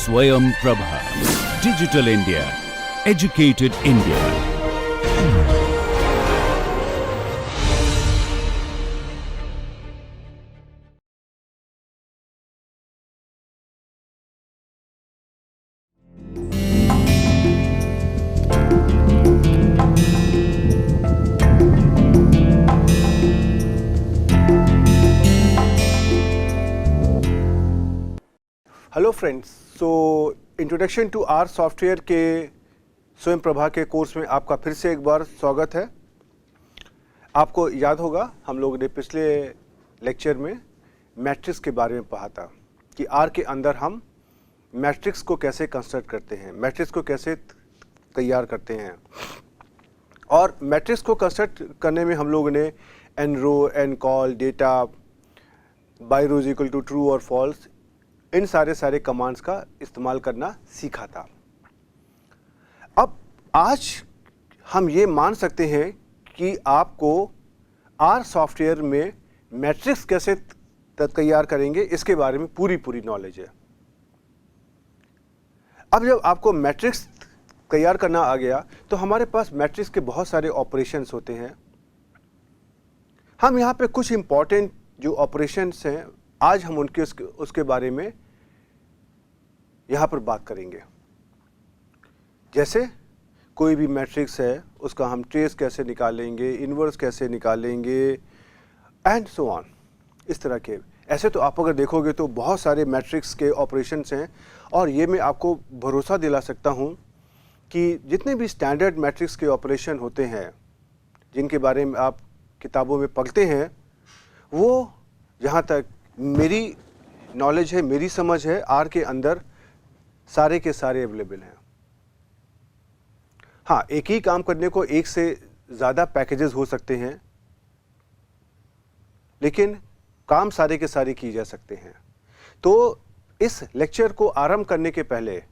Swayam Prabha. Digital India. Educated India. Hello friends, so introduction to R software के स्वयं प्रभा के course में आपका फिर से एक बार स्वागत है। आपको याद होगा हम लोगों ने पिछले लेक्चर में मैट्रिक्स के बारे में पढ़ा था कि आर के अंदर हम मैट्रिक्स को कैसे कंस्ट्रक्ट करते हैं, मैट्रिक्स को कैसे तैयार करते हैं। और मैट्रिक्स को कंस्ट्रक्ट करने में हम लोगों ने n row, n col, data, by rows equal to true और फॉल्स, इन सारे कमांड्स का इस्तेमाल करना सीखा था। अब आज हम ये मान सकते हैं कि आपको आर सॉफ्टवेयर में मैट्रिक्स कैसे तैयार करेंगे इसके बारे में पूरी नॉलेज है। अब जब आपको मैट्रिक्स तैयार करना आ गया तो हमारे पास मैट्रिक्स के बहुत सारे ऑपरेशंस होते हैं। हम यहाँ पे कुछ इंपॉर्टेंट जो ऑपरेशंस हैं आज हम उनके उसके बारे में यहाँ पर बात करेंगे। जैसे कोई भी मैट्रिक्स है उसका हम ट्रेस कैसे निकालेंगे, इन्वर्स कैसे निकालेंगे एंड सो ऑन। इस तरह के ऐसे तो आप अगर देखोगे तो बहुत सारे मैट्रिक्स के ऑपरेशंस हैं और ये मैं आपको भरोसा दिला सकता हूँ कि जितने भी स्टैंडर्ड मैट्रिक्स के ऑपरेशन होते हैं जिनके बारे में आप किताबों में पढ़ते हैं, वो जहाँ तक मेरी नॉलेज है, मेरी समझ है, आर के अंदर सारे के सारे अवेलेबल हैं। हाँ, एक ही काम करने को एक से ज़्यादा पैकेजेस हो सकते हैं, लेकिन काम सारे के सारे किए जा सकते हैं। तो इस लेक्चर को आरंभ करने के पहले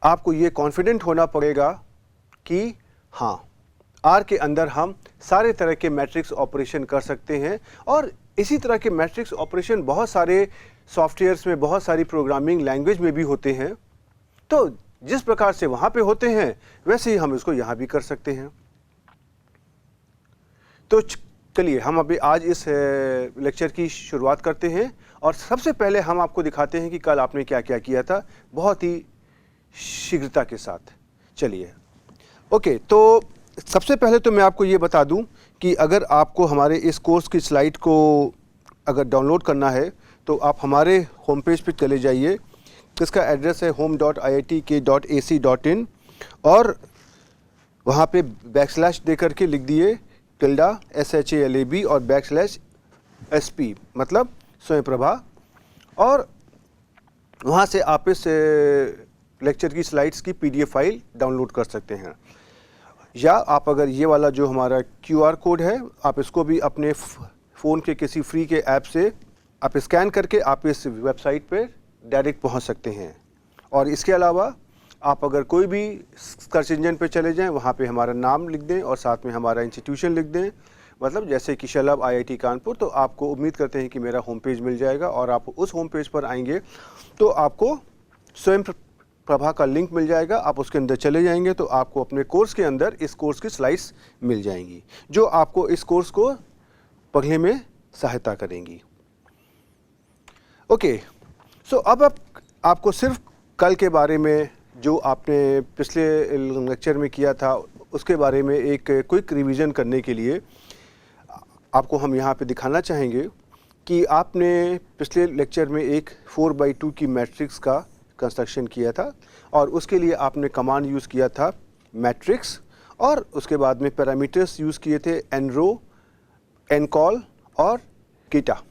आपको ये कॉन्फिडेंट होना पड़ेगा कि हाँ, आर के अंदर हम सारे तरह के मैट्रिक्स ऑपरेशन कर सकते हैं। और इसी तरह के मैट्रिक्स ऑपरेशन बहुत सारे सॉफ्टवेयर्स में, बहुत सारी प्रोग्रामिंग लैंग्वेज में भी होते हैं। तो जिस प्रकार से वहाँ पे होते हैं वैसे ही हम इसको यहाँ भी कर सकते हैं। तो चलिए हम अभी आज इस लेक्चर की शुरुआत करते हैं और सबसे पहले हम आपको दिखाते हैं कि कल आपने क्या क्या किया था, बहुत ही शीघ्रता के साथ। चलिए ओके, तो सबसे पहले तो मैं आपको ये बता दूं कि अगर आपको हमारे इस कोर्स की स्लाइड को अगर डाउनलोड करना है तो आप हमारे होम पेज पर चले जाइए। इसका एड्रेस है home.iitk.ac.in और वहाँ पे बैकस्लैश दे करके लिख दिए ~SHALAB और \SP मतलब स्वयं प्रभा, और वहाँ से आप इस लेक्चर की स्लाइड्स की PDF फाइल डाउनलोड कर सकते हैं। या आप अगर ये वाला जो हमारा QR कोड है आप इसको भी अपने फ़ोन के किसी फ्री के ऐप से आप स्कैन करके आप इस वेबसाइट पे डायरेक्ट पहुंच सकते हैं। और इसके अलावा आप अगर कोई भी सर्च इंजन पे चले जाएं, वहाँ पे हमारा नाम लिख दें और साथ में हमारा इंस्टीट्यूशन लिख दें, मतलब जैसे कि शलभ IIT कानपुर, तो आपको उम्मीद करते हैं कि मेरा होम पेज मिल जाएगा। और आप उस होम पेज पर आएंगे तो आपको स्वयं प्रभा का लिंक मिल जाएगा। आप उसके अंदर चले जाएंगे तो आपको अपने कोर्स के अंदर इस कोर्स की स्लाइड्स मिल जाएंगी जो आपको इस कोर्स को पढ़ने में सहायता करेंगी। ओके, सो अब आपको सिर्फ कल के बारे में जो आपने पिछले लेक्चर में किया था उसके बारे में एक क्विक रिवीजन करने के लिए आपको हम यहाँ पे दिखाना चाहेंगे कि आपने पिछले लेक्चर में एक 4x2 की मैट्रिक्स का कंस्ट्रक्शन किया था और उसके लिए आपने कमांड यूज़ किया था मैट्रिक्स, और उसके बाद में पैरामीटर्स यूज़ किए थे एन रो, एन कॉल और डेटा।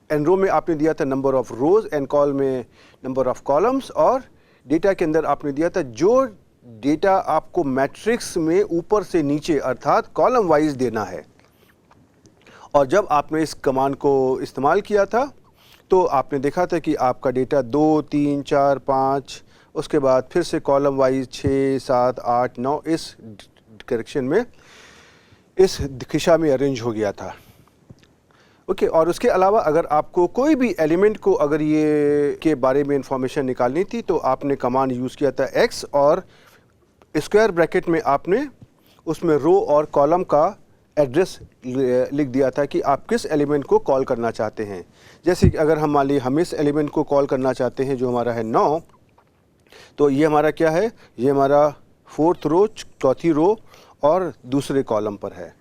एन रो में आपने दिया था number of rows, n col में नंबर ऑफ़ कॉलम्स, और डेटा के अंदर आपने दिया था जो डेटा आपको मैट्रिक्स में ऊपर से नीचे अर्थात कॉलम वाइज देना है। और जब आपने इस कमांड को इस्तेमाल किया था तो आपने देखा था कि आपका डेटा 2, 3, 4, 5, उसके बाद फिर से कॉलम वाइज 6, 7, 8, 9 इस डायरेक्शन में, इस दिशा में अरेंज हो गया था। ओके और उसके अलावा अगर आपको कोई भी एलिमेंट को अगर ये के बारे में इंफॉर्मेशन निकालनी थी तो आपने कमांड यूज़ किया था x और स्क्वायर ब्रैकेट में आपने उसमें रो और कॉलम का एड्रेस लिख दिया था कि आप किस एलिमेंट को कॉल करना चाहते हैं। जैसे कि अगर हम मान लीजिए हम इस एलिमेंट को कॉल करना चाहते हैं जो हमारा है 9, तो ये हमारा क्या है, ये हमारा 4th रो, चौथी रो और दूसरे कॉलम पर है।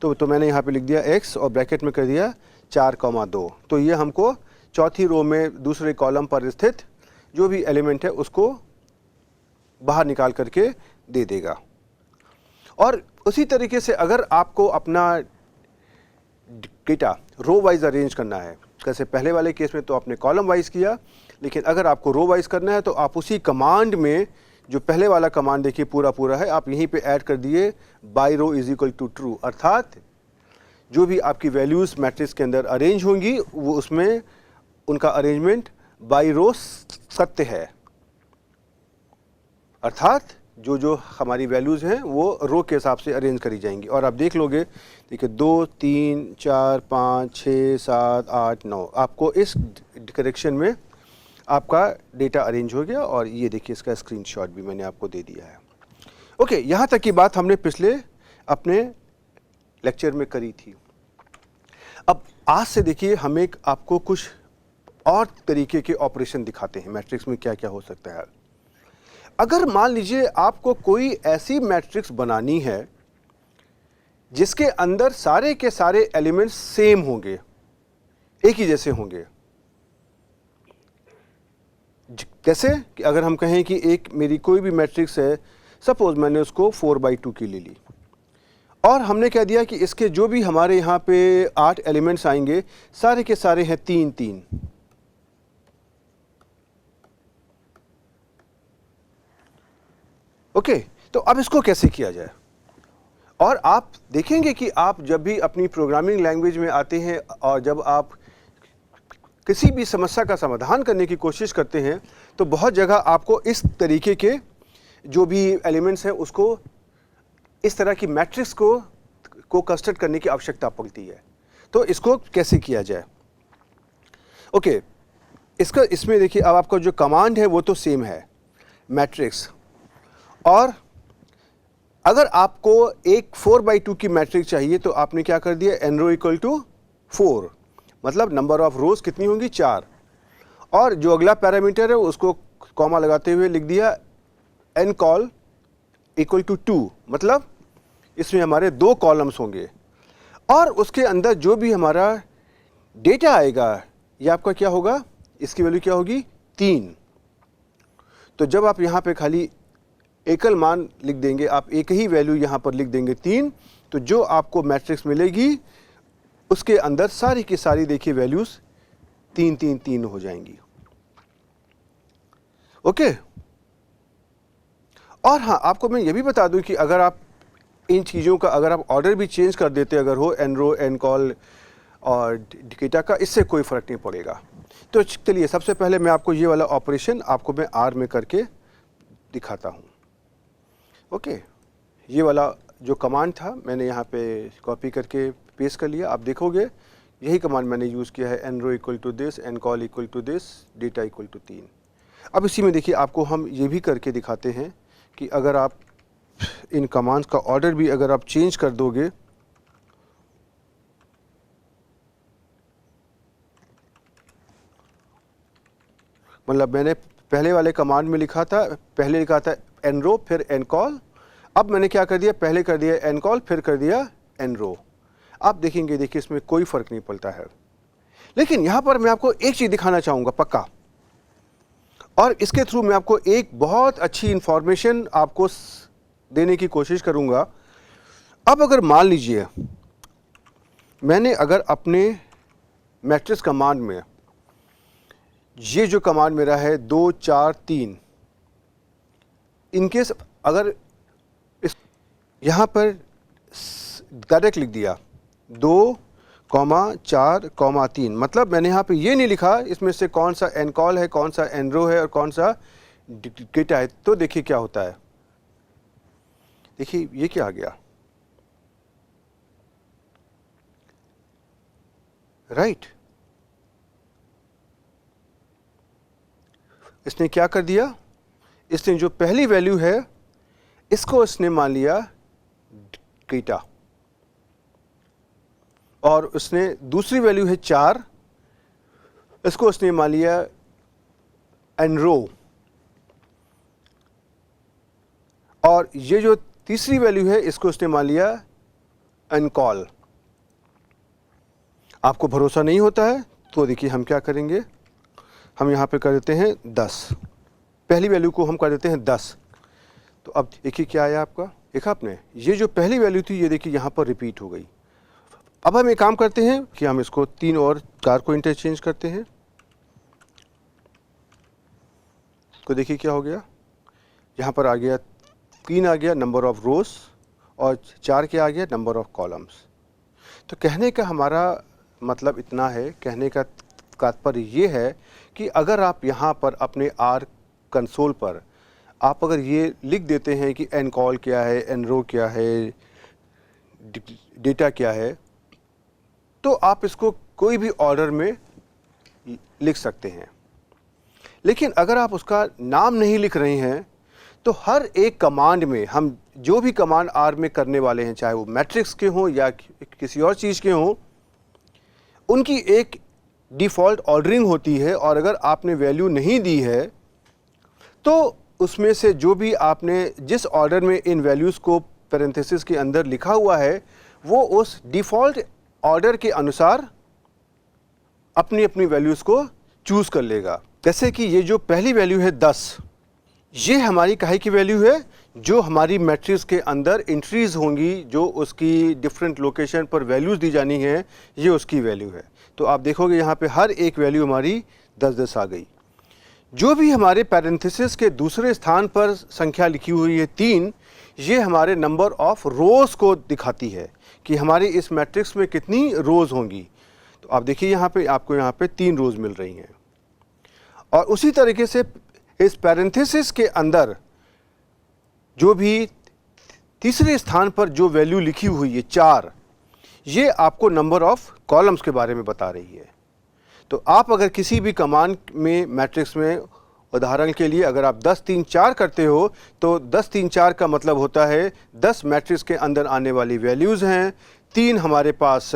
तो मैंने यहाँ पे लिख दिया x और ब्रैकेट में कर दिया 4,2। तो ये हमको चौथी रो में दूसरे कॉलम पर स्थित जो भी एलिमेंट है उसको बाहर निकाल करके दे देगा। और उसी तरीके से अगर आपको अपना डेटा रो वाइज अरेंज करना है, जैसे पहले वाले केस में तो आपने कॉलम वाइज किया, लेकिन अगर आपको रो वाइज करना है तो आप उसी कमांड में जो पहले वाला कमांड देखिए पूरा है, आप यहीं पे ऐड कर दिए by row is equal to true, अर्थात जो भी आपकी वैल्यूज़ मैट्रिक्स के अंदर अरेंज होंगी वो उसमें उनका अरेंजमेंट बाई रो सत्य है, अर्थात जो हमारी वैल्यूज़ हैं वो रो के हिसाब से अरेंज करी जाएंगी। और आप देख लोगे देखिए 2, 3, 4, 5, 6, 7, 8, 9 आपको इस डायरेक्शन में आपका डेटा अरेंज हो गया। और ये देखिए इसका स्क्रीनशॉट भी मैंने आपको दे दिया है। ओके, यहाँ तक की बात हमने पिछले अपने लेक्चर में करी थी। अब आज से देखिए हम एक आपको कुछ और तरीके के ऑपरेशन दिखाते हैं मैट्रिक्स में क्या क्या हो सकता है। अगर मान लीजिए आपको कोई ऐसी मैट्रिक्स बनानी है जिसके अंदर सारे के सारे एलिमेंट्स सेम होंगे, एक ही जैसे होंगे। कैसे कि अगर हम कहें कि एक मेरी कोई भी मैट्रिक्स है, सपोज मैंने उसको 4/2 की ले ली और हमने कह दिया कि इसके जो भी हमारे यहाँ पे 8 एलिमेंट्स आएंगे सारे के सारे हैं 3, 3। ओके, तो अब इसको कैसे किया जाए। और आप देखेंगे कि आप जब भी अपनी प्रोग्रामिंग लैंग्वेज में आते हैं और जब आप किसी भी समस्या का समाधान करने की कोशिश करते हैं तो बहुत जगह आपको इस तरीके के जो भी एलिमेंट्स हैं उसको इस तरह की मैट्रिक्स को कंस्ट्रक्ट करने की आवश्यकता पड़ती है। तो इसको कैसे किया जाए। ओके, इसमें देखिए अब आपका जो कमांड है वो तो सेम है मैट्रिक्स, और अगर आपको एक 4/2 की मैट्रिक्स चाहिए तो आपने क्या कर दिया, n रो इक्वल टू 4, मतलब नंबर ऑफ रोज कितनी होंगी 4, और जो अगला पैरामीटर है उसको कॉमा लगाते हुए लिख दिया n कॉल इक्वल टू 2, मतलब इसमें हमारे 2 कॉलम्स होंगे और उसके अंदर जो भी हमारा डेटा आएगा ये आपका क्या होगा, इसकी वैल्यू क्या होगी 3। तो जब आप यहाँ पे खाली एकल मान लिख देंगे, आप एक ही वैल्यू यहाँ पर लिख देंगे 3, तो जो आपको मैट्रिक्स मिलेगी उसके अंदर सारी की सारी देखिए वैल्यूज 3, 3, 3 हो जाएंगी। ओके, और हाँ आपको मैं ये भी बता दूं कि अगर आप इन चीज़ों का अगर आप ऑर्डर भी चेंज कर देते अगर हो n रो, n कॉल और डेटा का, इससे कोई फ़र्क नहीं पड़ेगा। तो चलिए सबसे पहले मैं आपको ये वाला ऑपरेशन आपको मैं R में करके दिखाता हूँ। ओके, ये वाला जो कमांड था मैंने यहाँ पे कॉपी करके पेस्ट कर लिया। आप देखोगे यही कमांड मैंने यूज़ किया है, n row equal to this, n col equal to this, data equal to 3। अब इसी में देखिए आपको हम ये भी करके दिखाते हैं कि अगर आप इन कमांड्स का ऑर्डर भी अगर आप चेंज कर दोगे मतलब मैंने पहले वाले कमांड में लिखा था, पहले लिखा था n रो फिर n कॉल, अब मैंने क्या कर दिया, पहले कर दिया n कॉल फिर कर दिया n रो। आप देखेंगे देखिए इसमें कोई फ़र्क नहीं पड़ता है। लेकिन यहाँ पर मैं आपको एक चीज़ दिखाना चाहूँगा पक्का, और इसके थ्रू मैं आपको एक बहुत अच्छी इंफॉर्मेशन आपको देने की कोशिश करूँगा। अब अगर मान लीजिए मैंने अगर अपने मैट्रिक्स कमांड में ये जो कमांड मेरा है 2, 4, 3, इनकेस अगर इस यहाँ पर डायरेक्ट लिख दिया 2, 4, 3, मतलब मैंने यहाँ पे ये नहीं लिखा इसमें से कौन सा n कॉल है, कौन सा n रो है और कौन सा डेटा है। तो देखिए क्या होता है, देखिए ये क्या आ गया, राइट। इसने क्या कर दिया, इसने जो पहली वैल्यू है इसको इसने मान लिया डेटा, और उसने दूसरी वैल्यू है 4, इसको उसने मान लिया एनरो, और ये जो तीसरी वैल्यू है इसको उसने मान लिया अनकॉल। आपको भरोसा नहीं होता है तो देखिए हम क्या करेंगे, हम यहाँ पे कर देते हैं 10, पहली वैल्यू को हम कर देते हैं 10। तो अब देखिए क्या आया आपका, देखा आपने, ये जो पहली वैल्यू थी ये देखिए यहाँ पर रिपीट हो गई। अब हम एक काम करते हैं कि हम इसको 3 और 4 को इंटरचेंज करते हैं। तो देखिए क्या हो गया, यहाँ पर आ गया 3 आ गया नंबर ऑफ रोज, और 4 क्या आ गया नंबर ऑफ कॉलम्स। तो कहने का हमारा मतलब इतना है, कहने का तात्पर्य ये है कि अगर आप यहाँ पर अपने आर कंसोल पर आप अगर ये लिख देते हैं कि एनकॉल क्या है, एनरो क्या है, डेटा क्या है, तो आप इसको कोई भी ऑर्डर में लिख सकते हैं। लेकिन अगर आप उसका नाम नहीं लिख रहे हैं तो हर एक कमांड में हम जो भी कमांड आर में करने वाले हैं, चाहे वो मैट्रिक्स के हों या किसी और चीज़ के हों, उनकी एक डिफ़ॉल्ट ऑर्डरिंग होती है, और अगर आपने वैल्यू नहीं दी है तो उसमें से जो भी आपने जिस ऑर्डर में इन वैल्यूज़ को पैरेंथेसिस के अंदर लिखा हुआ है वो उस डिफ़ॉल्ट ऑर्डर के अनुसार अपनी अपनी वैल्यूज़ को चूज़ कर लेगा। जैसे कि ये जो पहली वैल्यू है 10, ये हमारी काहे की वैल्यू है, जो हमारी मैट्रिक्स के अंदर एंट्रीज होंगी, जो उसकी डिफरेंट लोकेशन पर वैल्यूज़ दी जानी है, ये उसकी वैल्यू है। तो आप देखोगे यहाँ पे हर एक वैल्यू हमारी 10-10 आ गई। जो भी हमारे पैरेंथेसिस के दूसरे स्थान पर संख्या लिखी हुई है 3, ये हमारे नंबर ऑफ रोज़ को दिखाती है कि हमारे इस मैट्रिक्स में कितनी रोज़ होंगी। तो आप देखिए यहाँ पे आपको यहाँ पे 3 रोज़ मिल रही हैं, और उसी तरीके से इस पैरेंथेसिस के अंदर जो भी तीसरे स्थान पर जो वैल्यू लिखी हुई है 4, ये आपको नंबर ऑफ कॉलम्स के बारे में बता रही है। तो आप अगर किसी भी कमांड में मैट्रिक्स में, उदाहरण के लिए अगर आप 10 3 4 करते हो तो 10 3 4 का मतलब होता है 10 मैट्रिक्स के अंदर आने वाली वैल्यूज़ हैं, 3 हमारे पास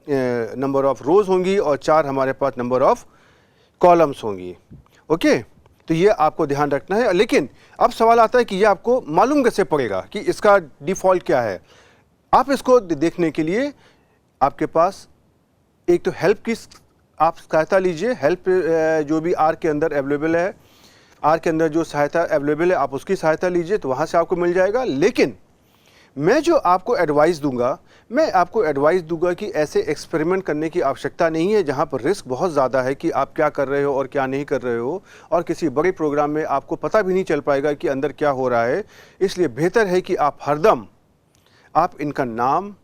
नंबर ऑफ रोज़ होंगी और 4 हमारे पास नंबर ऑफ कॉलम्स होंगी। ओके, तो ये आपको ध्यान रखना है। लेकिन अब सवाल आता है कि ये आपको मालूम कैसे पड़ेगा कि इसका डिफ़ॉल्ट क्या है। आप इसको देखने के लिए आपके पास एक तो हेल्प की आप सहायता लीजिए। हेल्प जो भी आर के अंदर अवेलेबल है, आर के अंदर जो सहायता अवेलेबल है आप उसकी सहायता लीजिए, तो वहाँ से आपको मिल जाएगा। लेकिन मैं जो आपको एडवाइस दूंगा, मैं आपको एडवाइस दूंगा कि ऐसे एक्सपेरिमेंट करने की आवश्यकता नहीं है जहाँ पर रिस्क बहुत ज़्यादा है कि आप क्या कर रहे हो और क्या नहीं कर रहे हो, और किसी बड़े प्रोग्राम में आपको पता भी नहीं चल पाएगा कि अंदर क्या हो रहा है। इसलिए बेहतर है कि आप हरदम आप इनका नाम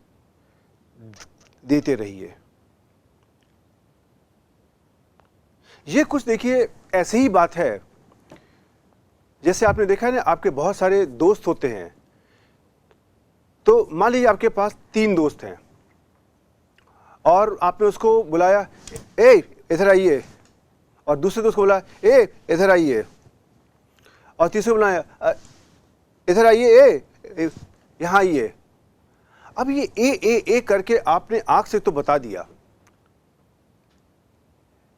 देते रहिए। ये कुछ देखिए ऐसे ही बात है, जैसे आपने देखा है ना, आपके बहुत सारे दोस्त होते हैं। तो मान लीजिए आपके पास 3 दोस्त हैं और आपने उसको बुलाया, ए इधर आइए, और दूसरे दोस्त को बुलाया, ए इधर आइए, और तीसरे बुलाया, इधर आइए, ए यहाँ आइए। अब ये ए करके आपने आंख से तो बता दिया,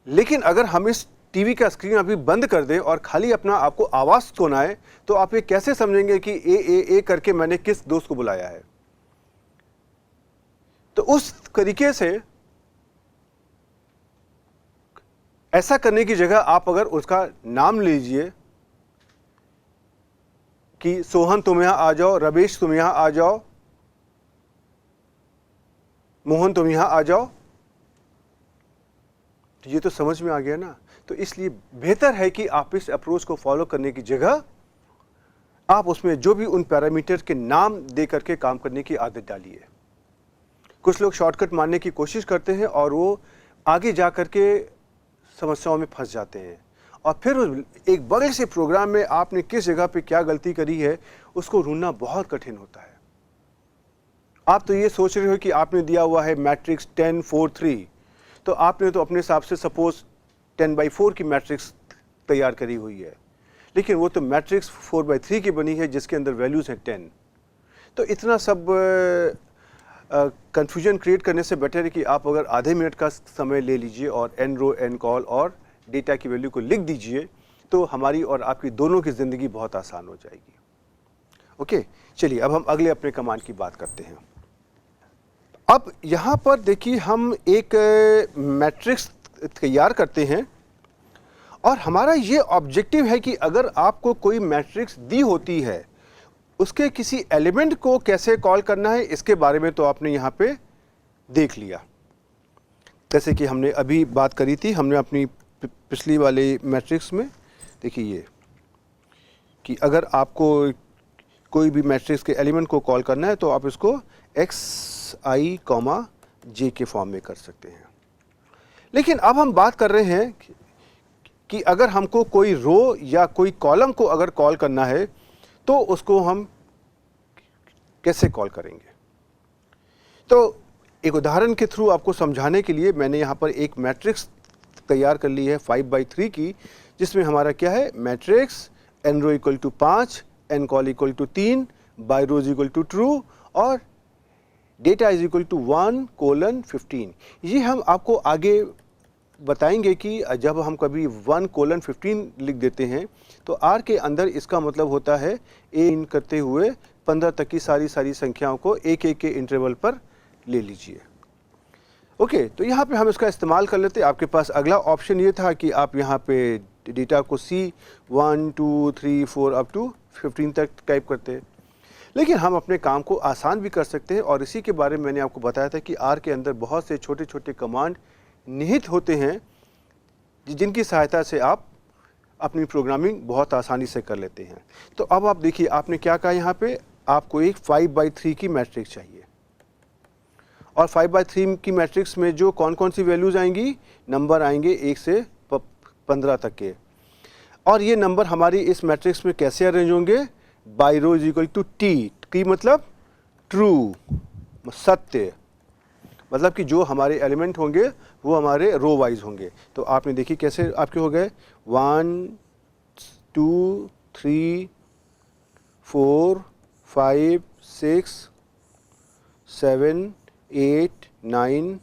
लेकिन अगर हम इस टीवी का स्क्रीन अभी बंद कर दें और खाली अपना आपको आवाज़ सुनाए तो आप ये कैसे समझेंगे कि ए करके मैंने किस दोस्त को बुलाया है। तो उस तरीके से ऐसा करने की जगह आप अगर उसका नाम लीजिए कि सोहन तुम यहां आ जाओ, रमेश तुम यहां आ जाओ, मोहन तुम यहां आ जाओ, तो ये तो समझ में आ गया ना। तो इसलिए बेहतर है कि आप इस अप्रोच को फॉलो करने की जगह आप उसमें जो भी उन पैरामीटर के नाम दे करके काम करने की आदत डालिए। कुछ लोग शॉर्टकट मारने की कोशिश करते हैं और वो आगे जा करके समस्याओं में फंस जाते हैं, और फिर एक बड़े से प्रोग्राम में आपने किस जगह पे क्या गलती करी है उसको ढूंढना बहुत कठिन होता है। आप तो ये सोच रहे हो कि आपने दिया हुआ है मैट्रिक्स 10 4 3, तो आपने तो अपने हिसाब से सपोज 10/4 की मैट्रिक्स तैयार करी हुई है, लेकिन वो तो मैट्रिक्स 4/3 की बनी है जिसके अंदर वैल्यूज़ हैं 10। तो इतना सब कंफ्यूजन क्रिएट करने से बेटर है कि आप अगर आधे मिनट का समय ले लीजिए और एन रो एन कॉल और डेटा की वैल्यू को लिख दीजिए, तो हमारी और आपकी दोनों की ज़िंदगी बहुत आसान हो जाएगी। ओके, चलिए अब हम अगले अपने कमांड की बात करते हैं। अब यहाँ पर देखिए हम एक मैट्रिक्स तैयार करते हैं और हमारा ये ऑब्जेक्टिव है कि अगर आपको कोई मैट्रिक्स दी होती है, उसके किसी एलिमेंट को कैसे कॉल करना है इसके बारे में तो आपने यहाँ पे देख लिया। जैसे कि हमने अभी बात करी थी, हमने अपनी पिछली वाली मैट्रिक्स में देखिए ये कि अगर आपको कोई भी मैट्रिक्स के एलिमेंट को कॉल करना है तो आप इसको xi, j के फॉर्म में कर सकते हैं। लेकिन अब हम बात कर रहे हैं कि अगर हमको कोई रो या कोई कॉलम को अगर कॉल करना है तो उसको हम कैसे कॉल करेंगे। तो एक उदाहरण के थ्रू आपको समझाने के लिए मैंने यहाँ पर एक मैट्रिक्स तैयार कर ली है 5/3 की, जिसमें हमारा क्या है, matrix n row equal to 5, n col equal to 3, by rows equal to true और डेटा इज इक्वल टू 1:15। ये हम आपको आगे बताएंगे कि जब हम कभी 1:15 लिख देते हैं तो R के अंदर इसका मतलब होता है इन करते हुए 15 तक की सारी संख्याओं को एक एक के इंटरवल पर ले लीजिए। ओके, तो यहाँ पे हम इसका इस्तेमाल कर लेते हैं। आपके पास अगला ऑप्शन ये था कि आप यहाँ पे डेटा को C 1 2 3 4 अप टू 15 तक टाइप करते हैं, लेकिन हम अपने काम को आसान भी कर सकते हैं और इसी के बारे में मैंने आपको बताया था कि R के अंदर बहुत से छोटे छोटे कमांड निहित होते हैं जिनकी सहायता से आप अपनी प्रोग्रामिंग बहुत आसानी से कर लेते हैं। तो अब आप देखिए, आपने क्या कहा, यहाँ पे आपको एक 5/3 की मैट्रिक्स चाहिए और 5/3 की मैट्रिक्स में जो कौन कौन सी वैल्यूज़ आएंगी, नंबर आएंगे 1 से 15 तक के, और ये नंबर हमारी इस मैट्रिक्स में कैसे अरेंज होंगे, by row is equal to T मतलब ट्रू, सत्य, मतलब कि जो हमारे एलिमेंट होंगे वो हमारे रो वाइज होंगे। तो आपने देखी कैसे आपके हो गए 1 2 3 4 5 6 7 8 9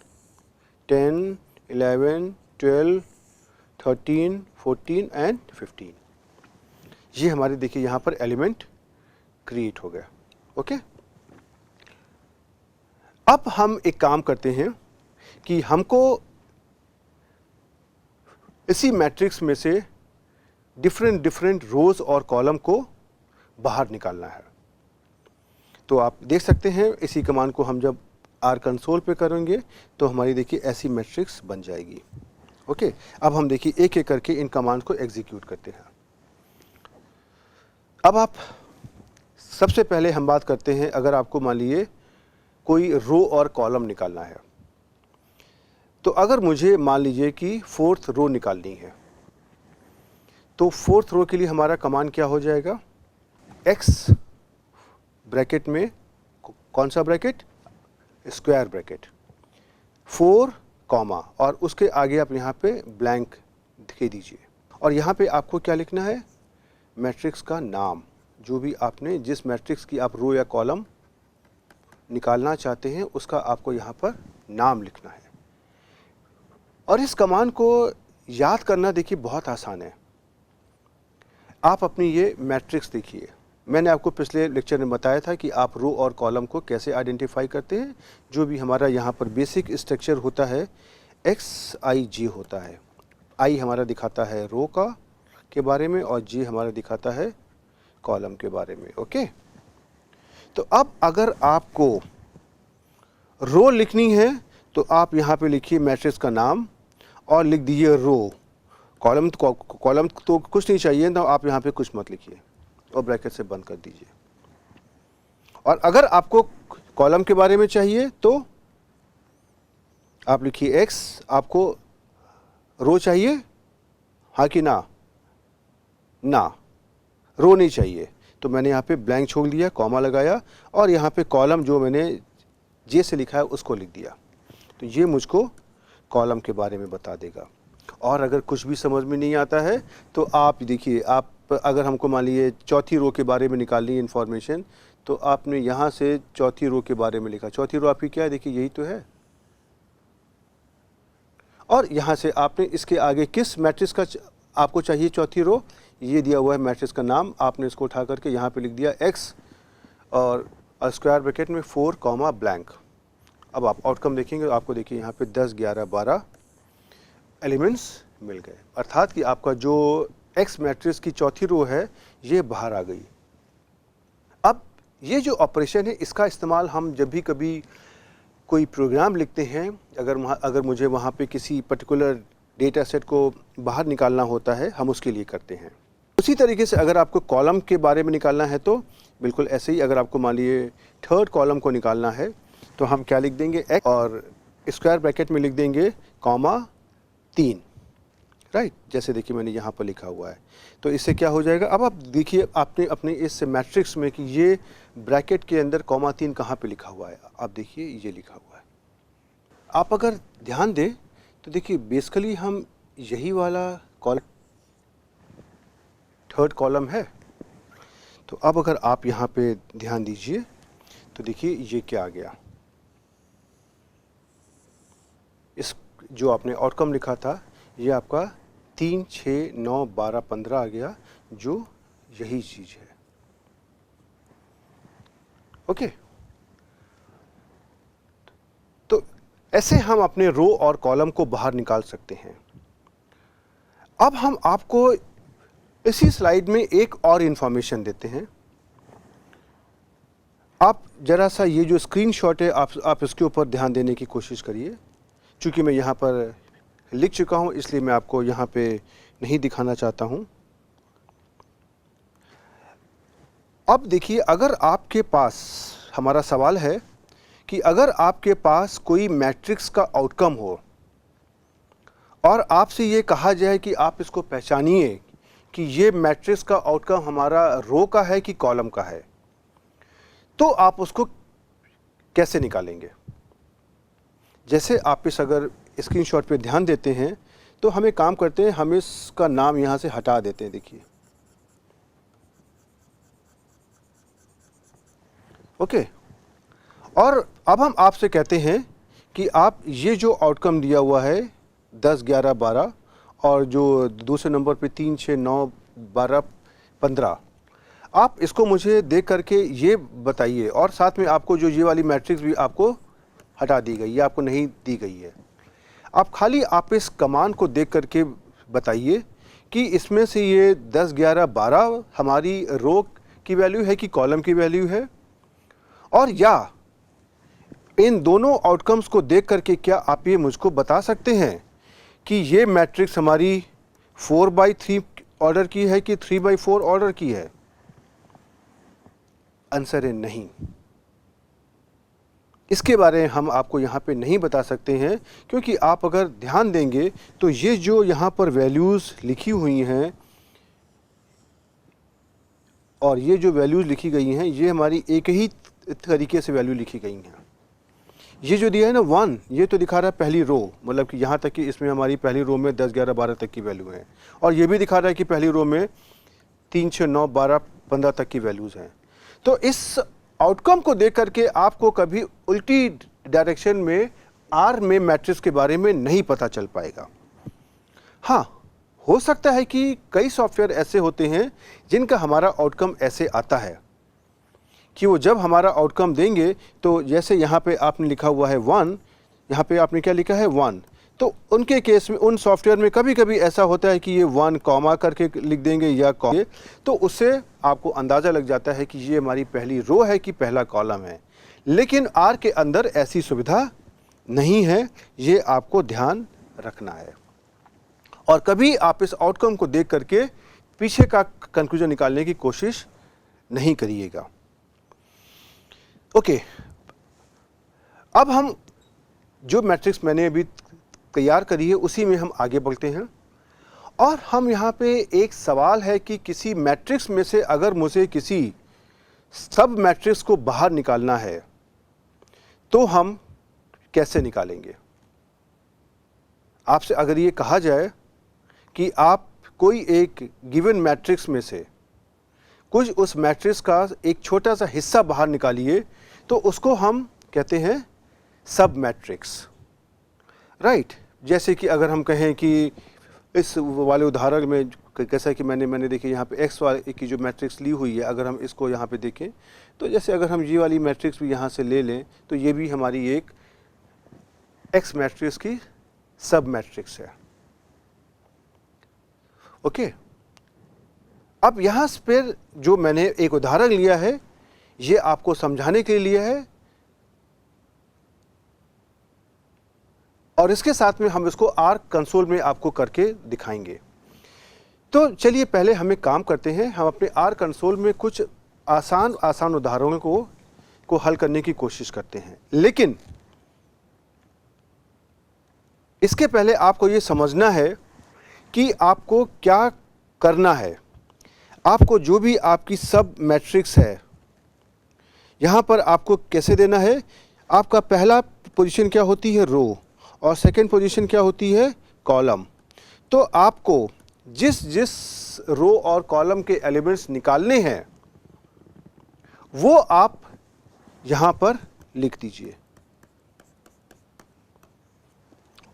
10 11 12 13 14 एंड 15। ये हमारे देखिए यहाँ पर एलिमेंट क्रिएट हो गया। ओके, अब हम एक काम करते हैं कि हमको इसी मैट्रिक्स में से डिफरेंट रोज और कॉलम को बाहर निकालना है। तो आप देख सकते हैं इसी कमांड को हम जब R कंसोल पे करेंगे तो हमारी देखिए ऐसी मैट्रिक्स बन जाएगी। ओके, अब हम देखिए एक एक करके इन कमांड को एग्जीक्यूट करते हैं। अब आप सबसे पहले हम बात करते हैं, अगर आपको मान लीजिए कोई रो और कॉलम निकालना है, तो अगर मुझे मान लीजिए कि 4th रो निकालनी है, तो 4th रो के लिए हमारा कमांड क्या हो जाएगा, x ब्रैकेट में कौन सा ब्रैकेट, स्क्वायर ब्रैकेट 4 कॉमा और उसके आगे आप यहाँ पे ब्लैंक दे दीजिए और यहाँ पे आपको क्या लिखना है, मैट्रिक्स का नाम, जो भी आपने जिस मैट्रिक्स की आप रो या कॉलम निकालना चाहते हैं उसका आपको यहाँ पर नाम लिखना है। और इस कमांड को याद करना देखिए बहुत आसान है। आप अपनी ये मैट्रिक्स देखिए, मैंने आपको पिछले लेक्चर में बताया था कि आप रो और कॉलम को कैसे आइडेंटिफाई करते हैं। जो भी हमारा यहाँ पर बेसिक स्ट्रक्चर होता है XIJ होता है। I हमारा दिखाता है रो का के बारे में और J हमारा दिखाता है कॉलम के बारे में। ओके, तो अब अगर आपको रो लिखनी है तो आप यहाँ पे लिखिए मैट्रिक्स का नाम और लिख दीजिए रो। कॉलम तो कुछ नहीं चाहिए ना, आप यहाँ पे कुछ मत लिखिए और ब्रैकेट से बंद कर दीजिए। और अगर आपको कॉलम के बारे में चाहिए तो आप लिखिए X। आपको रो चाहिए, हाँ कि ना, रो नहीं चाहिए, तो मैंने यहाँ पे ब्लैंक छोड़ दिया, कॉमा लगाया और यहाँ पे कॉलम जो मैंने J से लिखा है उसको लिख दिया। तो ये मुझको कॉलम के बारे में बता देगा। और अगर कुछ भी समझ में नहीं आता है तो आप देखिए, आप अगर हमको मान लीजिए चौथी रो के बारे में निकालनी है इन्फॉर्मेशन, तो आपने यहाँ से चौथी रो के बारे में लिखा। चौथी रो आपकी क्या है, देखिए यही तो है। और यहाँ से आपने इसके आगे किस मैट्रिक्स का आपको चाहिए चौथी रो, ये दिया हुआ है मैट्रिक्स का नाम, आपने इसको उठा करके यहाँ पे लिख दिया x और स्क्वायर ब्रैकेट में 4 कॉमा ब्लैंक। अब आप आउटकम देखेंगे, आपको देखिए यहाँ पे 10, 11, 12 एलिमेंट्स मिल गए, अर्थात कि आपका जो x मैट्रिक्स की चौथी रो है ये बाहर आ गई। अब ये जो ऑपरेशन है इसका इस्तेमाल हम जब भी कभी कोई प्रोग्राम लिखते हैं, अगर मुझे वहाँ पे किसी पर्टिकुलर डेटा सेट को बाहर निकालना होता है, हम उसके लिए करते हैं। उसी तरीके से अगर आपको कॉलम के बारे में निकालना है तो बिल्कुल ऐसे ही, अगर आपको मान लीजिए थर्ड कॉलम को निकालना है तो हम क्या लिख देंगे, x और स्क्वायर ब्रैकेट में लिख देंगे कॉमा 3, राइट। जैसे देखिए मैंने यहाँ पर लिखा हुआ है, तो इससे क्या हो जाएगा। अब आप देखिए आपने अपने इस मैट्रिक्स में कि ये ब्रैकेट के अंदर कॉमा 3 कहाँ पे लिखा हुआ है, आप देखिए ये लिखा हुआ है। आप अगर ध्यान दें तो देखिए बेसिकली हम यही वाला कॉलम थर्ड कॉलम है। तो अब अगर आप यहाँ पे ध्यान दीजिए तो देखिए ये क्या आ गया, इस जो आपने आउटकम लिखा था ये आपका 3, 6, 9, 12, 15 आ गया, जो यही चीज़ है। ओके, तो ऐसे हम अपने रो और कॉलम को बाहर निकाल सकते हैं। अब हम आपको इसी स्लाइड में एक और इंफॉर्मेशन देते हैं। आप जरा सा ये जो स्क्रीनशॉट है आप इसके ऊपर ध्यान देने की कोशिश करिए। चूँकि मैं यहाँ पर लिख चुका हूँ इसलिए मैं आपको यहाँ पे नहीं दिखाना चाहता हूँ। अब देखिए, अगर आपके पास, हमारा सवाल है कि अगर आपके पास कोई मैट्रिक्स का आउटकम हो और आपसे ये कहा जाए कि आप इसको पहचानिए कि ये मैट्रिक्स का आउटकम हमारा रो का है कि कॉलम का है, तो आप उसको कैसे निकालेंगे। जैसे आप इस अगर स्क्रीनशॉट पे ध्यान देते हैं तो हमें काम करते हैं, हम इसका नाम यहाँ से हटा देते हैं। देखिए ओके, और अब हम आपसे कहते हैं कि आप ये जो आउटकम दिया हुआ है 10, 11, 12 और जो दूसरे नंबर पे 3, 6, 9, 12, 15, आप इसको मुझे देख करके ये बताइए, और साथ में आपको जो ये वाली मैट्रिक्स भी आपको हटा दी गई, ये आपको नहीं दी गई है। आप खाली आप इस कमांड को देख करके बताइए कि इसमें से ये 10, 11, 12 हमारी रो की वैल्यू है कि कॉलम की वैल्यू है, और या इन दोनों आउटकम्स को देख करके क्या आप ये मुझको बता सकते हैं कि ये मैट्रिक्स हमारी 4/3 ऑर्डर की है कि 3/4 ऑर्डर की है। आंसर है नहीं। इसके बारे में हम आपको यहाँ पे नहीं बता सकते हैं, क्योंकि आप अगर ध्यान देंगे तो ये जो यहाँ पर वैल्यूज़ लिखी हुई हैं और ये जो वैल्यूज़ लिखी गई हैं, ये हमारी एक ही तरीके से वैल्यू लिखी गई हैं। ये जो दिया है ना 1, ये तो दिखा रहा है पहली रो, मतलब कि यहाँ तक कि इसमें हमारी पहली रो में 10, 11, 12 तक की वैल्यू है, और ये भी दिखा रहा है कि पहली रो में 3, 6, 9, 12, 15 तक की वैल्यूज़ हैं। तो इस आउटकम को देख करके आपको कभी उल्टी डायरेक्शन में आर में मैट्रिक्स के बारे में नहीं पता चल पाएगा। हाँ, हो सकता है कि कई सॉफ्टवेयर ऐसे होते हैं जिनका हमारा आउटकम ऐसे आता है कि वो जब हमारा आउटकम देंगे तो जैसे यहाँ पे आपने लिखा हुआ है 1, यहाँ पे आपने क्या लिखा है 1, तो उनके केस में, उन सॉफ्टवेयर में कभी कभी ऐसा होता है कि ये 1 कॉमा करके लिख देंगे या कॉमा, तो उससे आपको अंदाज़ा लग जाता है कि ये हमारी पहली रो है कि पहला कॉलम है। लेकिन आर के अंदर ऐसी सुविधा नहीं है, ये आपको ध्यान रखना है। और कभी आप इस आउटकम को देख करके पीछे का कंक्लूजन निकालने की कोशिश नहीं करिएगा। ओके, अब हम जो मैट्रिक्स मैंने अभी तैयार करी है उसी में हम आगे बढ़ते हैं, और हम यहाँ पे एक सवाल है कि किसी मैट्रिक्स में से अगर मुझे किसी सब मैट्रिक्स को बाहर निकालना है तो हम कैसे निकालेंगे। आपसे अगर ये कहा जाए कि आप कोई एक गिवन मैट्रिक्स में से कुछ उस मैट्रिक्स का एक छोटा सा हिस्सा बाहर निकालिए, तो उसको हम कहते हैं सब मैट्रिक्स, राइट। जैसे कि अगर हम कहें कि इस वाले उदाहरण में कैसा कि मैंने देखिए यहाँ पे एक्स वाले की जो मैट्रिक्स ली हुई है, अगर हम इसको यहाँ पे देखें तो जैसे अगर हम ये वाली मैट्रिक्स भी यहाँ से ले लें तो ये भी हमारी एक एक्स मैट्रिक्स की सब मैट्रिक्स है। ओके, अब यहाँ पर जो मैंने एक उदाहरण लिया है ये आपको समझाने के लिए है, और इसके साथ में हम इसको आर कंसोल में आपको करके दिखाएंगे। तो चलिए पहले हम एक काम करते हैं, हम अपने आर कंसोल में कुछ आसान उदाहरणों को हल करने की कोशिश करते हैं। लेकिन इसके पहले आपको ये समझना है कि आपको क्या करना है। आपको जो भी आपकी सब मैट्रिक्स है यहाँ पर आपको कैसे देना है। आपका पहला पोजीशन क्या होती है, रो, और सेकंड पोजीशन क्या होती है, कॉलम। तो आपको जिस जिस रो और कॉलम के एलिमेंट्स निकालने हैं वो आप यहाँ पर लिख दीजिए,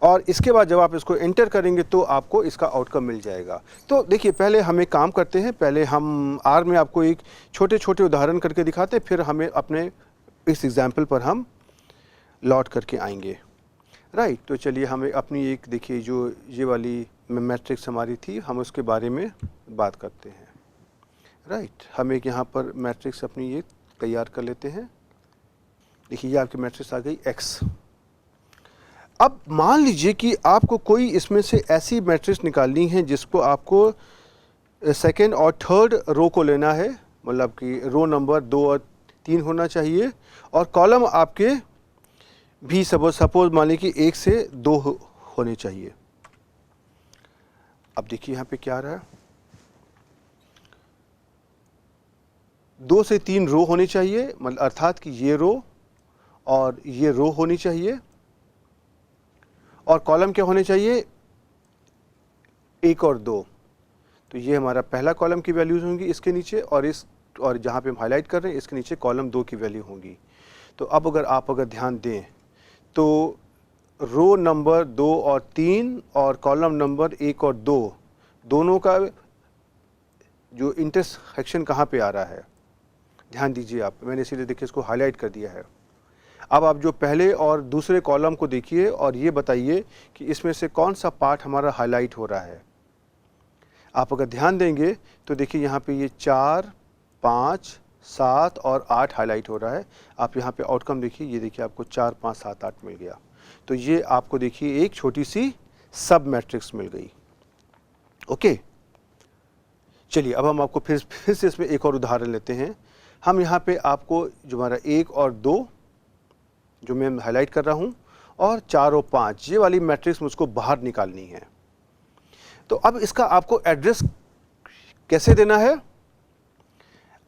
और इसके बाद जब आप इसको एंटर करेंगे तो आपको इसका आउटकम मिल जाएगा। तो देखिए पहले हम एक काम करते हैं, पहले हम आर में आपको एक छोटे छोटे उदाहरण करके दिखाते हैं, फिर हमें अपने इस एग्जाम्पल पर हम लौट करके आएंगे, राइट। तो चलिए हमें अपनी एक देखिए जो ये वाली मैट्रिक्स हमारी थी, हम उसके बारे में बात करते हैं, राइट। हम एक यहाँ पर मैट्रिक्स अपनी ये तैयार कर लेते हैं। देखिए ये आपकी मैट्रिक्स आ गई एक्स। अब मान लीजिए कि आपको कोई इसमें से ऐसी मैट्रिक्स निकालनी है जिसको आपको सेकेंड और थर्ड रो को लेना है, मतलब कि रो नंबर 2 और 3 होना चाहिए, और कॉलम आपके भी सपोज मान लीजिए कि 1 से 2 होने चाहिए। अब देखिए यहाँ पे क्या आ रहा है, 2 से 3 रो होनी चाहिए, मतलब अर्थात कि ये रो और ये रो होनी चाहिए, और कॉलम क्या होने चाहिए, 1 और 2। तो ये हमारा पहला कॉलम की वैल्यूज होंगी इसके नीचे, और जहाँ पे हम हाईलाइट कर रहे हैं इसके नीचे कॉलम 2 की वैल्यू होंगी। तो अब अगर ध्यान दें तो रो नंबर 2 और 3 और कॉलम नंबर 1 और 2 दोनों का जो इंटरसेक्शन कहाँ पे आ रहा है, ध्यान दीजिए आप, मैंने इसीलिए देखिए इसको हाईलाइट कर दिया है। अब आप जो पहले और दूसरे कॉलम को देखिए और ये बताइए कि इसमें से कौन सा पार्ट हमारा हाईलाइट हो रहा है। आप अगर ध्यान देंगे तो देखिए यहाँ पे ये 4, 5, 7 और 8 हाईलाइट हो रहा है। आप यहाँ पे आउटकम देखिए, ये देखिए आपको 4, 5, 7, 8 मिल गया। तो ये आपको देखिए एक छोटी सी सब मैट्रिक्स मिल गई। ओके, चलिए अब हम आपको फिर से इसमें एक और उदाहरण लेते हैं। हम यहाँ पे आपको जो हमारा 1 और 2 जो मैं हाईलाइट कर रहा हूँ, और 4 और 5 ये वाली मैट्रिक्स मुझको बाहर निकालनी है। तो अब इसका आपको एड्रेस कैसे देना है।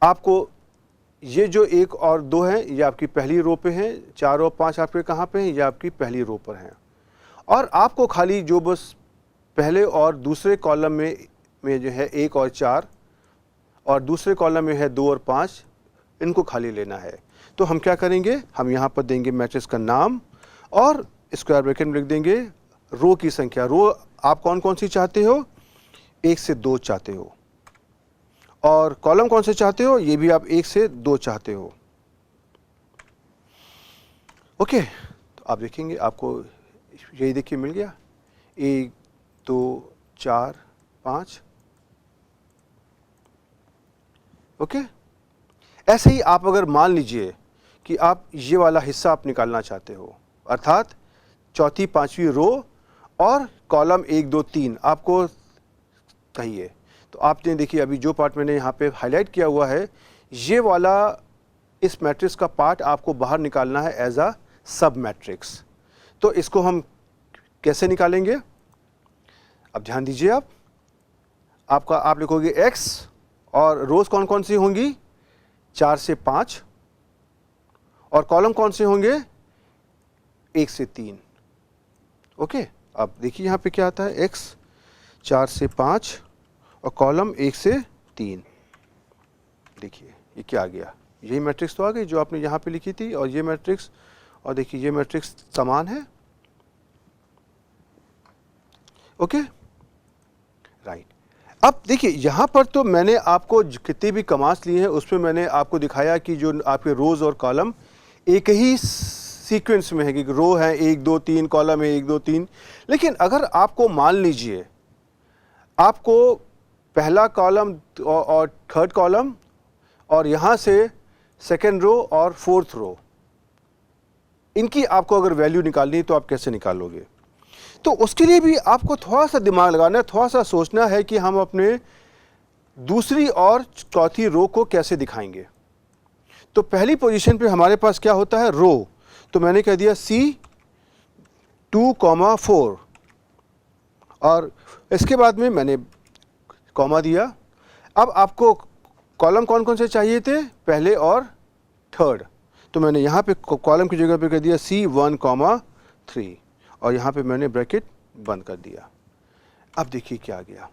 आपको ये जो 1 और 2 हैं ये आपकी पहली रो पे हैं, 4 और 5 आपके कहाँ पे हैं, ये आपकी पहली रो पर हैं, और आपको खाली जो बस पहले और दूसरे कॉलम में जो है 1 और 4 और दूसरे कॉलम में है 2 और 5, इनको खाली लेना है। तो हम क्या करेंगे, हम यहाँ पर देंगे मैट्रिक्स का नाम और स्क्वायर ब्रैकेट में लिख देंगे रो की संख्या। रो आप कौन कौन सी चाहते हो, 1 से 2 चाहते हो, और कॉलम कौन से चाहते हो, ये भी आप 1 से 2 चाहते हो। ओके, तो आप देखेंगे आपको यही देखिए मिल गया, 1, 2, 4, 5। ओके, ऐसे ही आप अगर मान लीजिए कि आप ये वाला हिस्सा आप निकालना चाहते हो, अर्थात चौथी 5वीं रो और कॉलम 1, 2, 3 आपको चाहिए। तो आपने देखिए अभी जो पार्ट मैंने यहाँ पे हाईलाइट किया हुआ है, ये वाला इस मैट्रिक्स का पार्ट आपको बाहर निकालना है एज अ सब मैट्रिक्स। तो इसको हम कैसे निकालेंगे, अब ध्यान दीजिए आप लिखोगे x, और रोज कौन कौन सी होंगी, 4 से 5, और कॉलम कौन से होंगे, 1 से 3। ओके, अब देखिए यहाँ पे क्या आता है, x 4 से 5 और कॉलम 1 से 3। देखिए ये क्या आ गया, यही मैट्रिक्स तो आ गई जो आपने यहाँ पे लिखी थी, और ये मैट्रिक्स, और देखिए ये मैट्रिक्स समान है। Okay right. अब देखिए यहाँ पर तो मैंने आपको कितने भी कमांड्स लिए हैं उसमें मैंने आपको दिखाया कि जो आपके रोज और कॉलम एक ही सीक्वेंस में है, कि रो है 1 2 3, कॉलम है 1 2 3। लेकिन अगर आपको मान लीजिए आपको पहला कॉलम और थर्ड कॉलम और यहाँ से सेकेंड रो और फोर्थ रो, इनकी आपको अगर वैल्यू निकालनी है तो आप कैसे निकालोगे? तो उसके लिए भी आपको थोड़ा सा दिमाग लगाना है, थोड़ा सा सोचना है कि हम अपने दूसरी और चौथी रो को कैसे दिखाएंगे। तो पहली पोजीशन पे हमारे पास क्या होता है, रो, तो मैंने कह दिया C2,4 और इसके बाद में मैंने कॉमा दिया। अब आपको कॉलम कौन कौन से चाहिए थे, पहले और थर्ड, तो मैंने यहाँ पे कॉलम की जगह पे कह दिया C1,3 और यहाँ पे मैंने ब्रैकेट बंद कर दिया। अब देखिए क्या आ गया,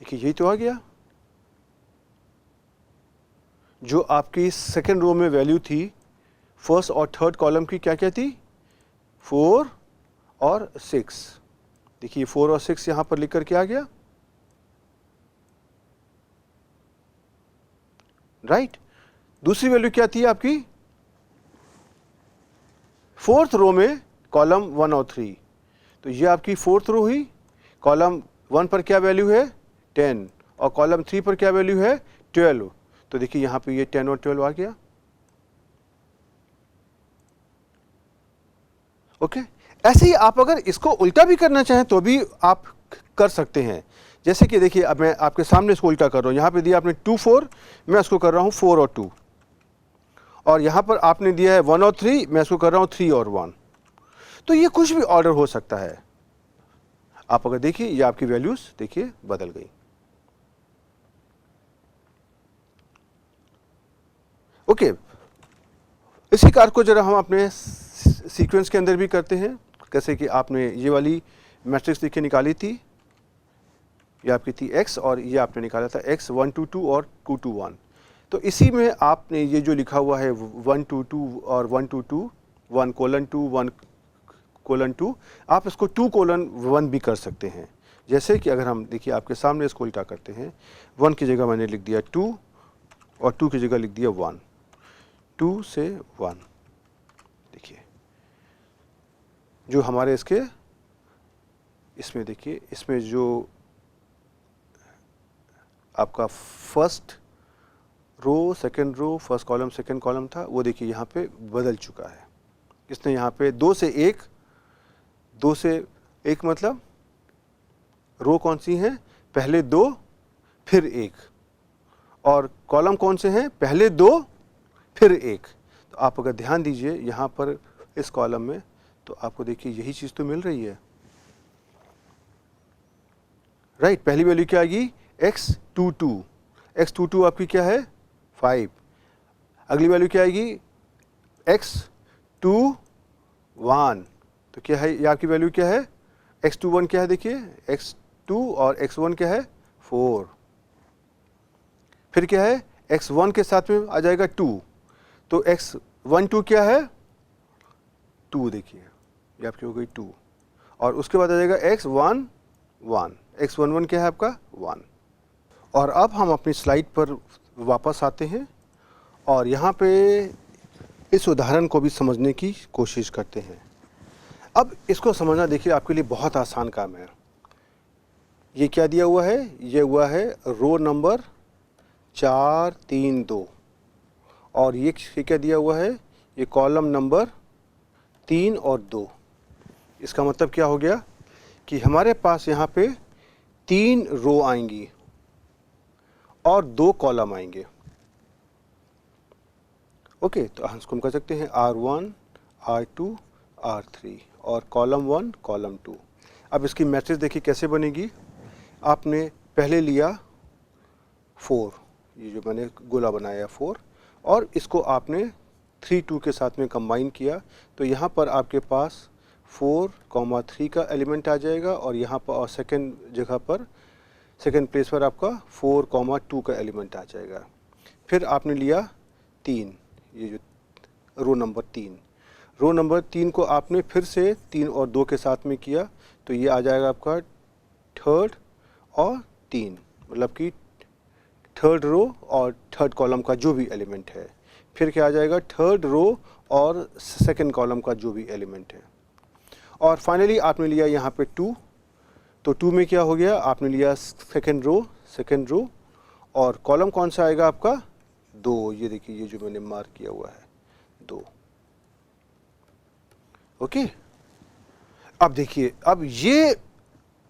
देखिए यही तो आ गया जो आपकी सेकेंड रो में वैल्यू थी फर्स्ट और थर्ड कॉलम की, क्या क्या थी, 4 और 6। देखिए 4 और 6 यहाँ पर लिख कर के आ गया, राइट। दूसरी वैल्यू क्या थी आपकी, फोर्थ रो में कॉलम 1 और 3, तो ये आपकी फोर्थ रो हुई। कॉलम 1 पर क्या वैल्यू है, 10, और कॉलम 3 पर क्या वैल्यू है, 12। तो देखिए यहाँ पे ये 10 और 12 आ गया। ओके ऐसे ही आप अगर इसको उल्टा भी करना चाहें तो भी आप कर सकते हैं। जैसे कि देखिए अब मैं आपके सामने इसको उल्टा कर रहा हूँ, यहाँ पे दिया आपने 2 4, मैं इसको कर रहा हूँ 4 और 2, और यहाँ पर आपने दिया है 1 और 3, मैं इसको कर रहा हूँ 3 और 1। तो ये कुछ भी ऑर्डर हो सकता है। आप अगर देखिए ये आपकी वैल्यूज देखिए बदल गई। ओके इसी कार्य को जरा हम अपने सीक्वेंस के अंदर भी करते हैं। कैसे कि आपने ये वाली मैट्रिक्स देखिए निकाली थी, ये आपकी थी x और ये आपने निकाला था x 1 2 2 और 2 2 1। तो इसी में आपने ये जो लिखा हुआ है 1 2 2 और 1 2 2 1 कोलन 2 1 कोलन 2, आप इसको 2 कोलन 1 भी कर सकते हैं। जैसे कि अगर हम देखिए आपके सामने इसको उल्टा करते हैं, 1 की जगह मैंने लिख दिया 2 और 2 की जगह लिख दिया 1, 2 से 1। देखिए जो हमारे इसके इसमें देखिए इसमें जो आपका first row second row first column second column था, वो देखिए यहाँ पे बदल चुका है। इसने यहाँ पे 2 से 1 मतलब रो कौन सी हैं, पहले 2 फिर 1, और कॉलम कौन से हैं, पहले 2 फिर 1। तो आप अगर ध्यान दीजिए यहाँ पर इस कॉलम में, तो आपको देखिए यही चीज़ तो मिल रही है, राइट। पहली वैल्यू क्या आएगी, x22, x22 आपकी क्या है 5। अगली वैल्यू क्या आएगी x21, तो क्या है ये आपकी वैल्यू क्या है, x21 क्या है, देखिए x2 और x1 क्या है 4। फिर क्या है x1 के साथ में आ जाएगा 2, तो x12 क्या है 2, देखिए ये आपकी हो गई 2, और उसके बाद आ जाएगा x11, x11 क्या है आपका 1। और अब हम अपनी स्लाइड पर वापस आते हैं और यहाँ पे इस उदाहरण को भी समझने की कोशिश करते हैं। अब इसको समझना देखिए आपके लिए बहुत आसान काम है। ये क्या दिया हुआ है, ये हुआ है रो नंबर 4 3 2, और ये क्या दिया हुआ है, ये कॉलम नंबर 3 और 2। इसका मतलब क्या हो गया कि हमारे पास यहाँ पे 3 रो आएंगी और 2 कॉलम आएंगे। ओके तो हम कह सकते हैं R1 R2 R3 और कॉलम 1 कॉलम 2। अब इसकी मैट्रिक्स देखिए कैसे बनेगी। आपने पहले लिया 4, ये जो मैंने गोला बनाया 4, और इसको आपने 3 2 के साथ में कंबाइन किया, तो यहाँ पर आपके पास 4,3 का एलिमेंट आ जाएगा और यहाँ पर और सेकेंड जगह पर सेकेंड प्लेस पर आपका 4,2 का एलिमेंट आ जाएगा। फिर आपने लिया 3, ये जो रो नंबर 3 को आपने फिर से 3 और 2 के साथ में किया, तो ये आ जाएगा आपका थर्ड और 3, मतलब कि थर्ड रो और थर्ड कॉलम का जो भी एलिमेंट है। फिर क्या आ जाएगा, थर्ड रो और सेकंड कॉलम का जो भी एलिमेंट है। और फाइनली आपने लिया यहाँ पे 2, तो 2 में क्या हो गया, आपने लिया सेकंड रो और कॉलम कौन सा आएगा आपका 2, ये देखिए ये जो मैंने मार्क किया हुआ है 2। ओके, अब देखिए, अब ये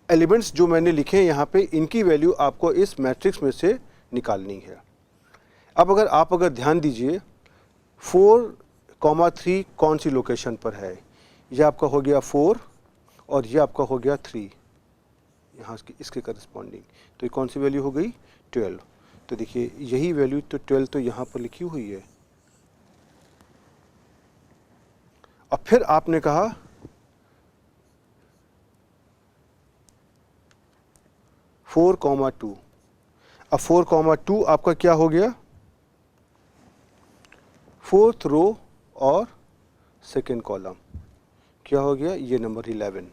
एलिमेंट्स जो मैंने लिखे हैं यहाँ पे, इनकी वैल्यू आपको इस मैट्रिक्स में से निकालनी है। अब अगर ध्यान दीजिए 4,3 कौन सी लोकेशन पर है, ये आपका हो गया 4 और ये आपका हो गया 3, यहाँ इसके करस्पॉन्डिंग, तो ये कौन सी वैल्यू हो गई 12। तो देखिए यही वैल्यू तो 12 तो यहाँ पर लिखी हुई है। अब फिर आपने कहा 4,2, अब 4,2 आपका क्या हो गया, फोर्थ रो और सेकेंड कॉलम क्या हो गया, ये नंबर 11।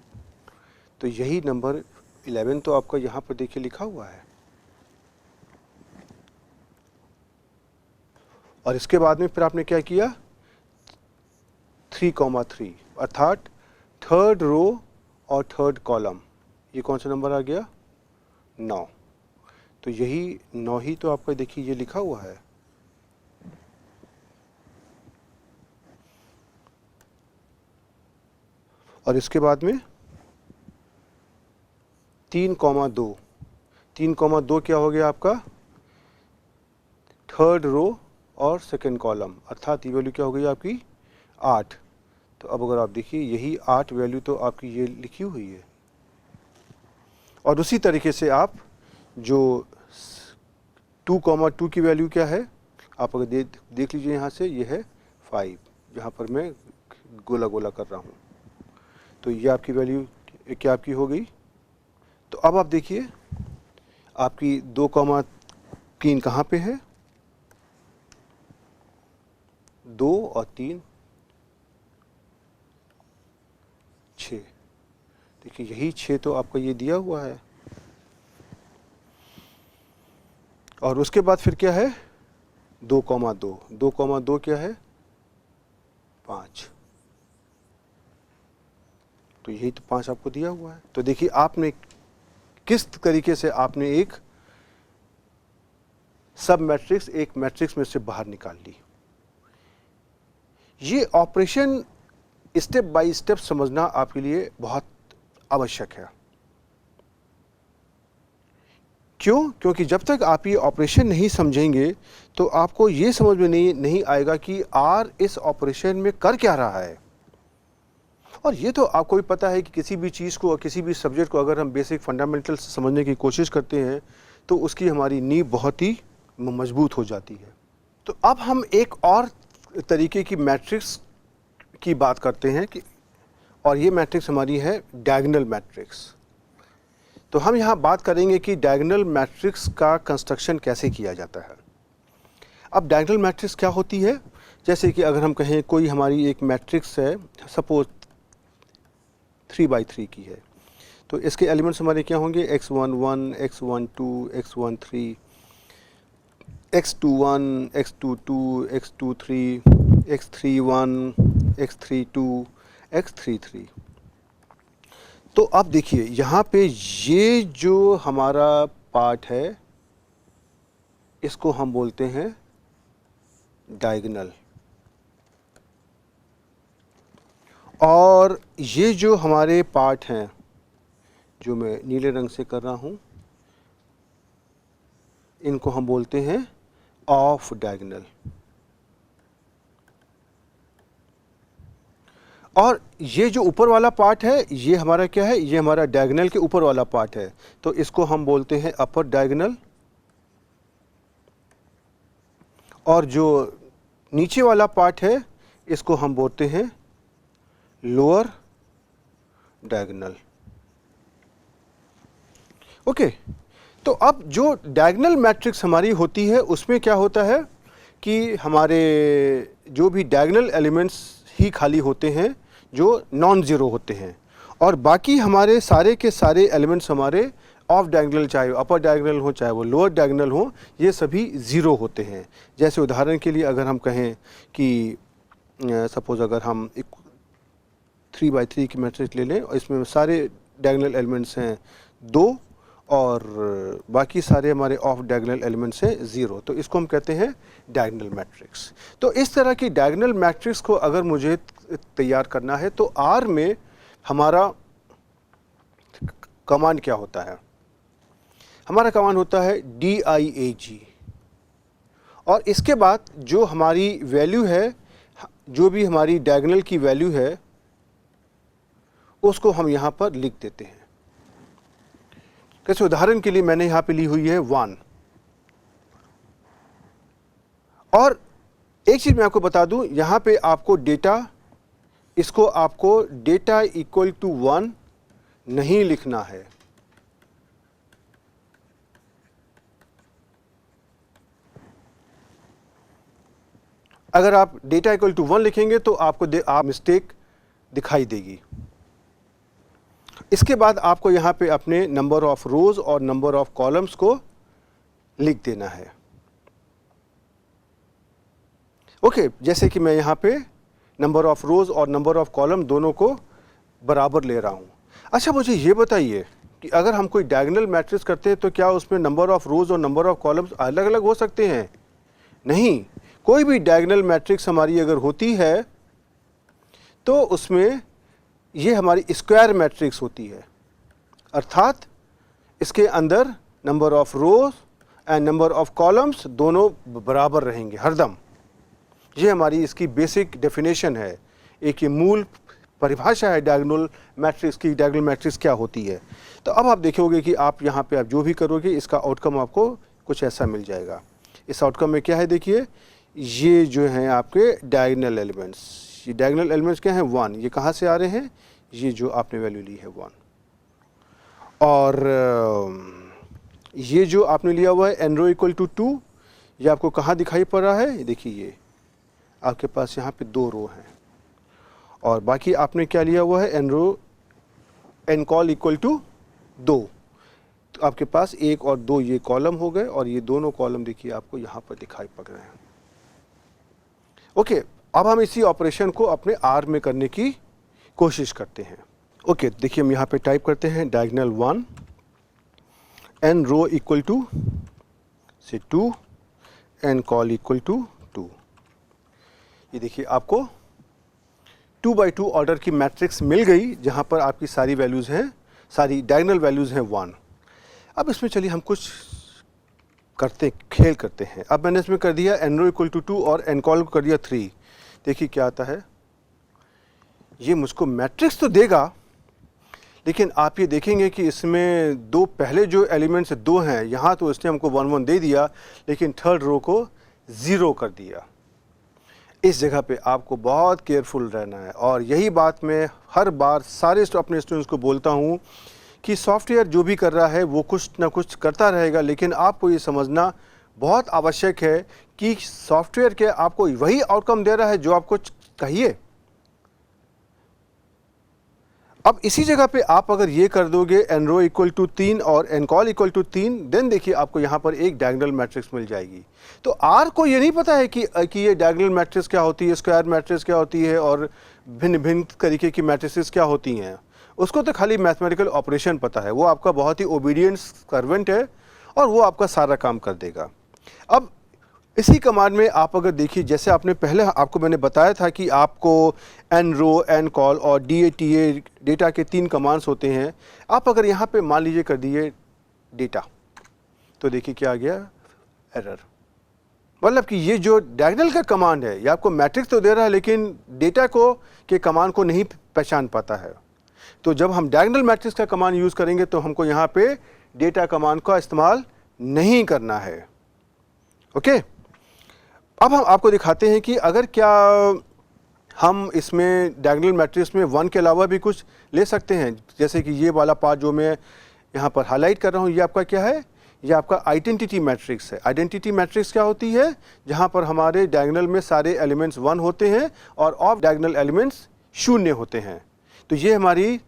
तो यही नंबर 11 तो आपका यहाँ पर देखिए लिखा हुआ है। और इसके बाद में फिर आपने क्या किया 3,3, अर्थात थर्ड रो और थर्ड कॉलम, ये कौन सा नंबर आ गया 9। तो यही 9 ही तो आपका देखिए ये लिखा हुआ है। और इसके बाद में 3,2 क्या हो गया आपका थर्ड रो और सेकेंड कॉलम, अर्थात ये वैल्यू क्या हो गई आपकी 8। तो अब अगर आप देखिए यही 8 वैल्यू तो आपकी ये लिखी हुई है। और उसी तरीके से आप जो 2,2 की वैल्यू क्या है, आप अगर देख लीजिए यहाँ से, ये है 5, जहाँ पर मैं गोला गोला कर रहा हूँ, तो ये आपकी वैल्यू क्या आपकी हो गई। तो अब आप देखिए आपकी 2,3 कहाँ पे है, 2 और 3 6, देखिए यही 6 तो आपका ये दिया हुआ है। और उसके बाद फिर क्या है 2,2 क्या है 5, तो यही तो 5 आपको दिया हुआ है। तो देखिए आपने किस तरीके से आपने एक सब मैट्रिक्स एक मैट्रिक्स में से बाहर निकाल ली। ये ऑपरेशन स्टेप बाय स्टेप समझना आपके लिए बहुत आवश्यक है। क्यों? क्योंकि जब तक आप ये ऑपरेशन नहीं समझेंगे तो आपको ये समझ में नहीं आएगा कि आर इस ऑपरेशन में कर क्या रहा है। और ये तो आपको भी पता है कि किसी भी चीज़ को और किसी भी सब्जेक्ट को अगर हम बेसिक फंडामेंटल से समझने की कोशिश करते हैं तो उसकी हमारी नींव बहुत ही मजबूत हो जाती है। तो अब हम एक और तरीके की मैट्रिक्स की बात करते हैं कि, और ये मैट्रिक्स हमारी है डायगोनल मैट्रिक्स। तो हम यहाँ बात करेंगे कि डायगोनल मैट्रिक्स का कंस्ट्रक्शन कैसे किया जाता है। अब डायगोनल मैट्रिक्स क्या होती है, जैसे कि अगर हम कहें कोई हमारी एक मैट्रिक्स है, सपोज 3/3 की है, तो इसके एलिमेंट्स हमारे क्या होंगे x11, x12, x13, x21, x22, x23, x31, x32, x33। तो अब देखिए यहाँ पे ये जो हमारा पार्ट है इसको हम बोलते हैं डायगोनल, और ये जो हमारे पार्ट हैं जो मैं नीले रंग से कर रहा हूँ इनको हम बोलते हैं ऑफ डायगोनल। और ये जो ऊपर वाला पार्ट है ये हमारा क्या है, ये हमारा डायगोनल के ऊपर वाला पार्ट है, तो इसको हम बोलते हैं अपर डायगोनल। और जो नीचे वाला पार्ट है इसको हम बोलते हैं लोअर डायगोनल। ओके, तो अब जो डायगोनल मैट्रिक्स हमारी होती है उसमें क्या होता है कि हमारे जो भी डायगोनल एलिमेंट्स ही खाली होते हैं जो नॉन ज़ीरो होते हैं, और बाकी हमारे सारे के सारे एलिमेंट्स हमारे ऑफ डायगोनल, चाहे अपर डायगोनल हो चाहे वो लोअर डायगोनल हो, ये सभी ज़ीरो होते हैं। जैसे उदाहरण के लिए अगर हम कहें कि सपोज़ अगर हम एक 3x3 की मैट्रिक्स ले लें और इसमें सारे डायगोनल एलिमेंट्स हैं 2 और बाकी सारे हमारे ऑफ डायगोनल एलिमेंट्स हैं 0, तो इसको हम कहते हैं डायगोनल मैट्रिक्स। तो इस तरह की डायगोनल मैट्रिक्स को अगर मुझे तैयार करना है तो R में हमारा कमांड क्या होता है? हमारा कमांड होता है DIAG, और इसके बाद जो हमारी वैल्यू है, जो भी हमारी डायगोनल की वैल्यू है उसको हम यहाँ पर लिख देते हैं। जैसे उदाहरण के लिए मैंने यहाँ पे ली हुई है 1, और एक चीज़ मैं आपको बता दूं, यहाँ पे आपको डेटा, इसको आपको डेटा इक्वल टू 1 नहीं लिखना है। अगर आप डेटा इक्वल टू 1 लिखेंगे तो आपको आप मिस्टेक दिखाई देगी। इसके बाद आपको यहाँ पे अपने नंबर ऑफ रोज और नंबर ऑफ कॉलम्स को लिख देना है। ओके, जैसे कि मैं यहाँ पे नंबर ऑफ रोज और नंबर ऑफ कॉलम दोनों को बराबर ले रहा हूँ। अच्छा, मुझे ये बताइए कि अगर हम कोई डायगोनल मैट्रिक्स करते हैं तो क्या उसमें नंबर ऑफ रोज और नंबर ऑफ कॉलम्स अलग अलग हो सकते हैं? नहीं, कोई भी डायगोनल मैट्रिक्स हमारी अगर होती है तो उसमें ये हमारी स्क्वायर मैट्रिक्स होती है, अर्थात इसके अंदर number of rose and number of columns दोनों बराबर रहेंगे हरदम। ये हमारी इसकी बेसिक डेफिनेशन है, एक ये मूल परिभाषा है डायगोनल मैट्रिक्स की। डायगोनल मैट्रिक्स क्या होती है? तो अब आप देखोगे कि आप यहाँ पे आप जो भी करोगे इसका आउटकम आपको कुछ ऐसा मिल जाएगा। इस आउटकम में क्या है, देखिए, ये जो हैं आपके डायगोनल एलिमेंट्स, ये डायगोनल एलिमेंट्स क्या हैं? 1। ये कहाँ से आ रहे हैं? ये जो आपने वैल्यू ली है 1। और ये जो आपने लिया हुआ है n रो इक्वल टू 2, ये आपको कहाँ दिखाई पड़ रहा है? देखिए, ये आपके पास यहाँ पे 2 रो हैं, और बाकी आपने क्या लिया हुआ है? n row n col equal to 2, तो आपके पास 1 और 2 ये कॉलम हो गए, और ये दोनों कॉलम देखिए आपको यहाँ पर दिखाई पड़ रहे हैं। ओके, अब हम इसी ऑपरेशन को अपने R में करने की कोशिश करते हैं। ओके, देखिए हम यहाँ पे टाइप करते हैं diagonal 1 n row equal to से 2 n कॉल इक्वल टू 2। ये देखिए आपको 2x2 ऑर्डर की मैट्रिक्स मिल गई जहाँ पर आपकी सारी वैल्यूज़ हैं, सारी डायगोनल वैल्यूज़ हैं 1। अब इसमें चलिए हम कुछ खेल करते हैं। अब मैंने इसमें कर दिया n रो इक्वल टू 2 और n कॉल को कर दिया 3। देखिए क्या आता है, ये मुझको मैट्रिक्स तो देगा, लेकिन आप ये देखेंगे कि इसमें दो पहले जो एलिमेंट्स 2 हैं, यहाँ तो इसने हमको 1 1 दे दिया, लेकिन थर्ड रो को 0 कर दिया। इस जगह पे आपको बहुत केयरफुल रहना है, और यही बात मैं हर बार सारे अपने स्टूडेंट्स को बोलता हूँ कि सॉफ्टवेयर जो भी कर रहा है वो कुछ ना कुछ करता रहेगा, लेकिन आपको ये समझना बहुत आवश्यक है कि सॉफ्टवेयर के आपको वही आउटकम दे रहा है जो आपको चाहिए। अब इसी जगह पे आप अगर ये कर दोगे n रो इक्वल टू 3 और n col equal to 3, then देखिए आपको यहाँ पर एक डायगोनल मैट्रिक्स मिल जाएगी। तो R को ये नहीं पता है कि ये डायगोनल मैट्रिक्स क्या होती है, स्क्वायर मैट्रिक्स क्या होती है, और भिन्न भिन्न तरीके की मैट्रिसेस क्या होती हैं। उसको तो खाली मैथमेटिकल ऑपरेशन पता है, वो आपका बहुत ही ओबीडियंट सर्वेंट है और वो आपका सारा काम कर देगा। अब इसी कमांड में आप अगर देखिए, जैसे आपने पहले आपको मैंने बताया था कि आपको n रो, n कॉल और DATA डेटा के 3 कमांड्स होते हैं। आप अगर यहाँ पे मान लीजिए कर दिए डेटा, तो देखिए क्या आ गया, एरर। मतलब कि ये जो डायगोनल का कमांड है ये आपको मैट्रिक्स तो दे रहा है, लेकिन डेटा को के कमांड को नहीं पहचान पाता है। तो जब हम डायगोनल मैट्रिक्स का कमांड यूज़ करेंगे तो हमको यहाँ पे डेटा कमांड का इस्तेमाल नहीं करना है। ओके, अब हम आपको दिखाते हैं कि अगर क्या हम इसमें डायगोनल मैट्रिक्स में 1 के अलावा भी कुछ ले सकते हैं, जैसे कि ये वाला पार्ट जो मैं यहाँ पर हाईलाइट कर रहा हूँ, ये आपका क्या है, ये आपका आइडेंटिटी मैट्रिक्स है। आइडेंटिटी मैट्रिक्स क्या होती है, जहाँ पर हमारे डायगोनल में सारे एलिमेंट्स 1 होते हैं और ऑफ डायगोनल एलिमेंट्स 0 होते हैं। तो ये हमारी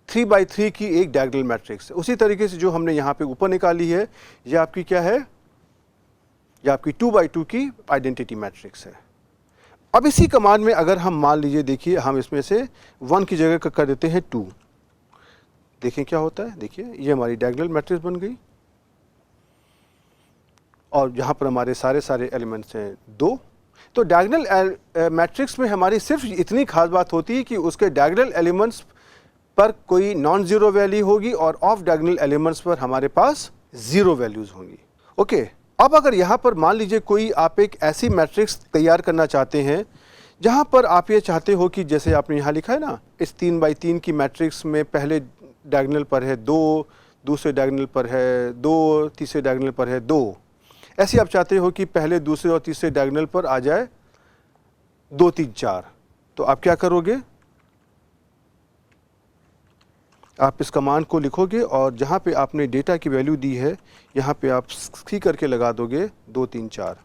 3 by 3 की एक डायगोनल मैट्रिक्स है। उसी तरीके से जो हमने यहाँ पे ऊपर निकाली है, ये आपकी क्या है, ये आपकी 2 by 2 की आइडेंटिटी मैट्रिक्स है। अब इसी कमांड में अगर हम मान लीजिए, देखिए हम इसमें से 1 की जगह कर देते हैं 2, देखें क्या होता है। देखिए ये हमारी डायगोनल मैट्रिक्स बन गई और यहाँ पर हमारे सारे एलिमेंट्स हैं 2। तो डायगोनल मैट्रिक्स में हमारी सिर्फ इतनी खास बात होती है कि उसके डायगोनल एलिमेंट्स पर कोई नॉन ज़ीरो वैल्यू होगी और ऑफ डायगोनल एलिमेंट्स पर हमारे पास 0 वैल्यूज़ होंगी। ओके, अब अगर यहाँ पर मान लीजिए कोई आप एक ऐसी मैट्रिक्स तैयार करना चाहते हैं जहाँ पर आप ये चाहते हो कि जैसे आपने यहाँ लिखा है ना, इस 3 by 3 की मैट्रिक्स में पहले डायगोनल पर है 2, दूसरे डायगोनल पर है 2, तीसरे डायगोनल पर है 2। ऐसे आप चाहते हो कि पहले, दूसरे और तीसरे डायगोनल पर आ जाए 2, 3, 4। तो आप क्या करोगे, आप इस कमांड को लिखोगे और जहाँ पे आपने डेटा की वैल्यू दी है, यहाँ पे आप सी करके लगा दोगे 2, 3, 4।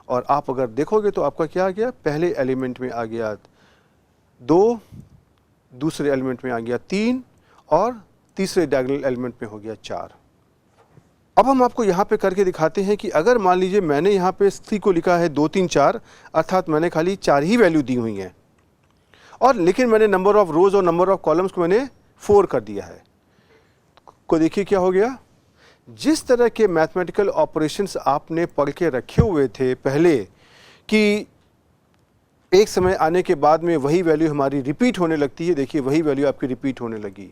और आप अगर देखोगे तो आपका क्या आ गया, पहले एलिमेंट में आ गया 2, दूसरे एलिमेंट में आ गया 3 और तीसरे डायगोनल एलिमेंट में हो गया 4। अब हम आपको यहाँ पे करके दिखाते हैं कि अगर मान लीजिए मैंने यहाँ पे सी को लिखा है 2, 3, 4, अर्थात मैंने खाली 4 ही वैल्यू दी हुई हैं, और लेकिन मैंने नंबर ऑफ रोज और नंबर ऑफ कॉलम्स को मैंने 4 कर दिया है। को देखिए क्या हो गया, जिस तरह के मैथमेटिकल ऑपरेशंस आपने पढ़ के रखे हुए थे पहले कि एक समय आने के बाद में वही वैल्यू हमारी रिपीट होने लगती है, देखिए वही वैल्यू आपकी रिपीट होने लगी।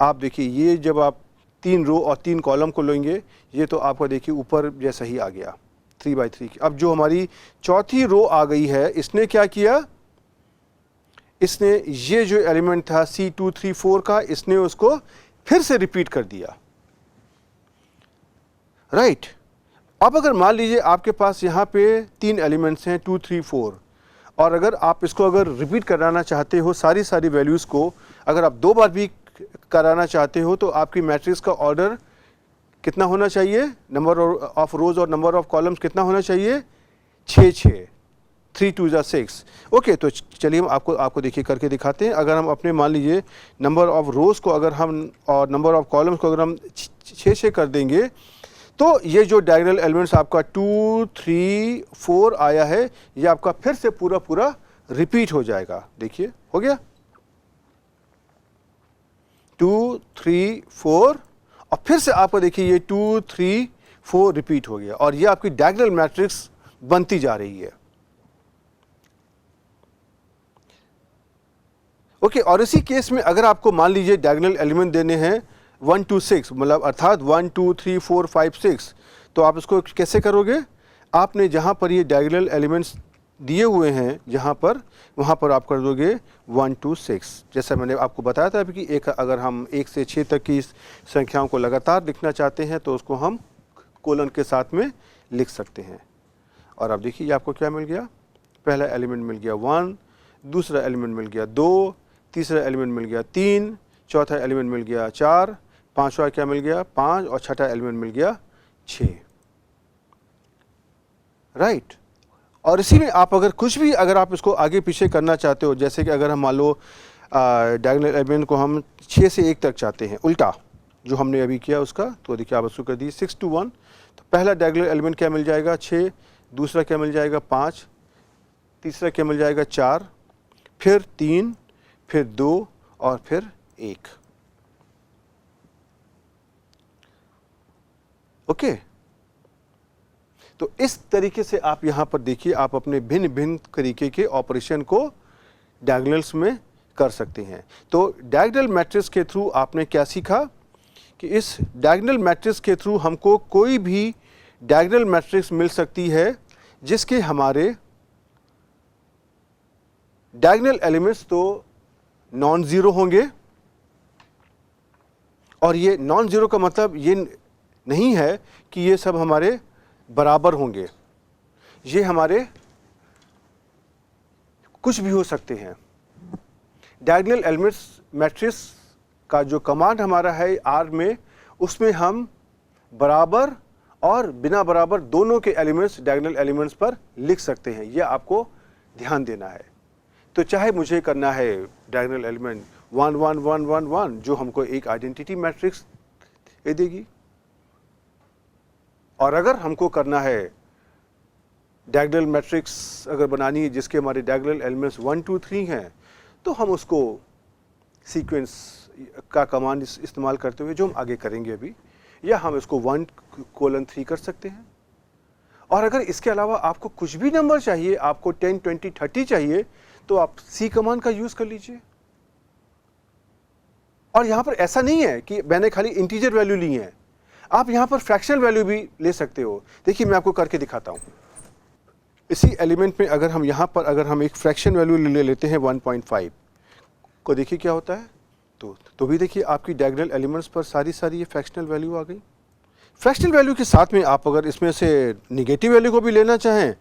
आप देखिए ये जब आप 3 रो और 3 कॉलम को लेंगे, ये तो आपका देखिए ऊपर जैसा ही आ गया 3 by 3 की। अब जो हमारी चौथी रो आ गई है, इसने क्या किया, इसने ये जो एलिमेंट था C2, 3, 4 का, इसने उसको फिर से रिपीट कर दिया, राइट। अब अगर मान लीजिए आपके पास यहाँ पे 3 एलिमेंट्स हैं 2, 3, 4, और अगर आप इसको अगर रिपीट कराना चाहते हो सारी वैल्यूज़ को, अगर आप 2 बार भी कराना चाहते हो, तो आपकी मैट्रिक्स का ऑर्डर कितना होना चाहिए, नंबर ऑफ रोज और नंबर ऑफ कॉलम्स कितना होना चाहिए, 6, 3 2 6। ओके, तो चलिए हम आपको देखिए करके दिखाते हैं। अगर हम अपने मान लीजिए नंबर ऑफ रोज को अगर हम और नंबर ऑफ कॉलम्स को अगर हम 6 कर देंगे, तो ये जो डायगोनल एलिमेंट्स आपका 2, 3, 4 आया है, ये आपका फिर से पूरा रिपीट हो जाएगा। देखिए हो गया 2, 3, 4, और फिर से आपको देखिए ये 2, 3, 4 रिपीट हो गया, और ये आपकी डायगोनल मैट्रिक्स बनती जा रही है। ओके, और इसी केस में अगर आपको मान लीजिए डायगोनल एलिमेंट देने हैं 1 2 6, मतलब अर्थात 1 2 3 4 5 6, तो आप इसको कैसे करोगे, आपने जहाँ पर ये डायगोनल एलिमेंट्स दिए हुए हैं जहाँ पर, वहाँ पर आप कर दोगे 1 2 6। जैसा मैंने आपको बताया था अभी कि अगर हम 1 से 6 तक की संख्याओं को लगातार लिखना चाहते हैं तो उसको हम कोलन के साथ में लिख सकते हैं। और अब देखिए आपको क्या मिल गया, पहला एलिमेंट मिल गया 1, दूसरा एलिमेंट मिल गया 2, तीसरा एलिमेंट मिल गया 3, चौथा एलिमेंट मिल गया 4, पांचवा क्या मिल गया 5, और छठा एलिमेंट मिल गया 6, राइट। और इसी में आप अगर कुछ भी अगर आप इसको आगे पीछे करना चाहते हो, जैसे कि अगर हम मान लो डायगोनल एलिमेंट को हम 6 से 1 तक चाहते हैं, उल्टा जो हमने अभी किया उसका, तो देखिए आप उसको कर दी 6 to 1, तो पहला डायगोनल एलिमेंट क्या मिल जाएगा 6, दूसरा क्या मिल जाएगा 5, तीसरा क्या मिल जाएगा 4, फिर 3, फिर 2 और फिर 1। ओके, तो इस तरीके से आप यहाँ पर देखिए आप अपने भिन्न तरीके के ऑपरेशन को डायगोनल्स में कर सकते हैं। तो डायगोनल मैट्रिक्स के थ्रू आपने क्या सीखा कि इस डायगोनल मैट्रिक्स के थ्रू हमको कोई भी डायगोनल मैट्रिक्स मिल सकती है जिसके हमारे डायगोनल एलिमेंट्स तो नॉन ज़ीरो होंगे, और ये नॉन ज़ीरो का मतलब ये नहीं है कि ये सब हमारे बराबर होंगे, ये हमारे कुछ भी हो सकते हैं। डायगोनल एलिमेंट्स मैट्रिक्स का जो कमांड हमारा है आर में, उसमें हम बराबर और बिना बराबर दोनों के एलिमेंट्स डायगोनल एलिमेंट्स पर लिख सकते हैं। यह आपको ध्यान देना है। तो चाहे मुझे करना है डायगोनल एलिमेंट 1 1 1 1 1 जो हमको एक आइडेंटिटी मैट्रिक्स दे देगी, और अगर हमको करना है डायगोनल मैट्रिक्स अगर बनानी है जिसके हमारे डायगोनल एलिमेंट्स 1 2 3 हैं, तो हम उसको सीक्वेंस का कमांड इस्तेमाल करते हुए, जो हम आगे करेंगे अभी, या हम इसको 1:3 कर सकते हैं। और अगर इसके अलावा आपको कुछ भी नंबर चाहिए, आपको 10 20 30 चाहिए, तो आप सी कमांड का यूज कर लीजिए। और यहां पर ऐसा नहीं है कि मैंने खाली इंटीजर वैल्यू ली है, आप यहां पर फ्रैक्शनल वैल्यू भी ले सकते हो। देखिए मैं आपको करके दिखाता हूं। इसी एलिमेंट में अगर हम यहां पर अगर हम एक फ्रैक्शन वैल्यू ले लेते हैं 1.5 को, देखिए क्या होता है। तो भी देखिए आपकी डायगोनल एलिमेंट्स पर सारी ये फ्रैक्शनल वैल्यू आ गई। फ्रैक्शनल वैल्यू के साथ में आप अगर इसमें से निगेटिव वैल्यू को भी लेना चाहें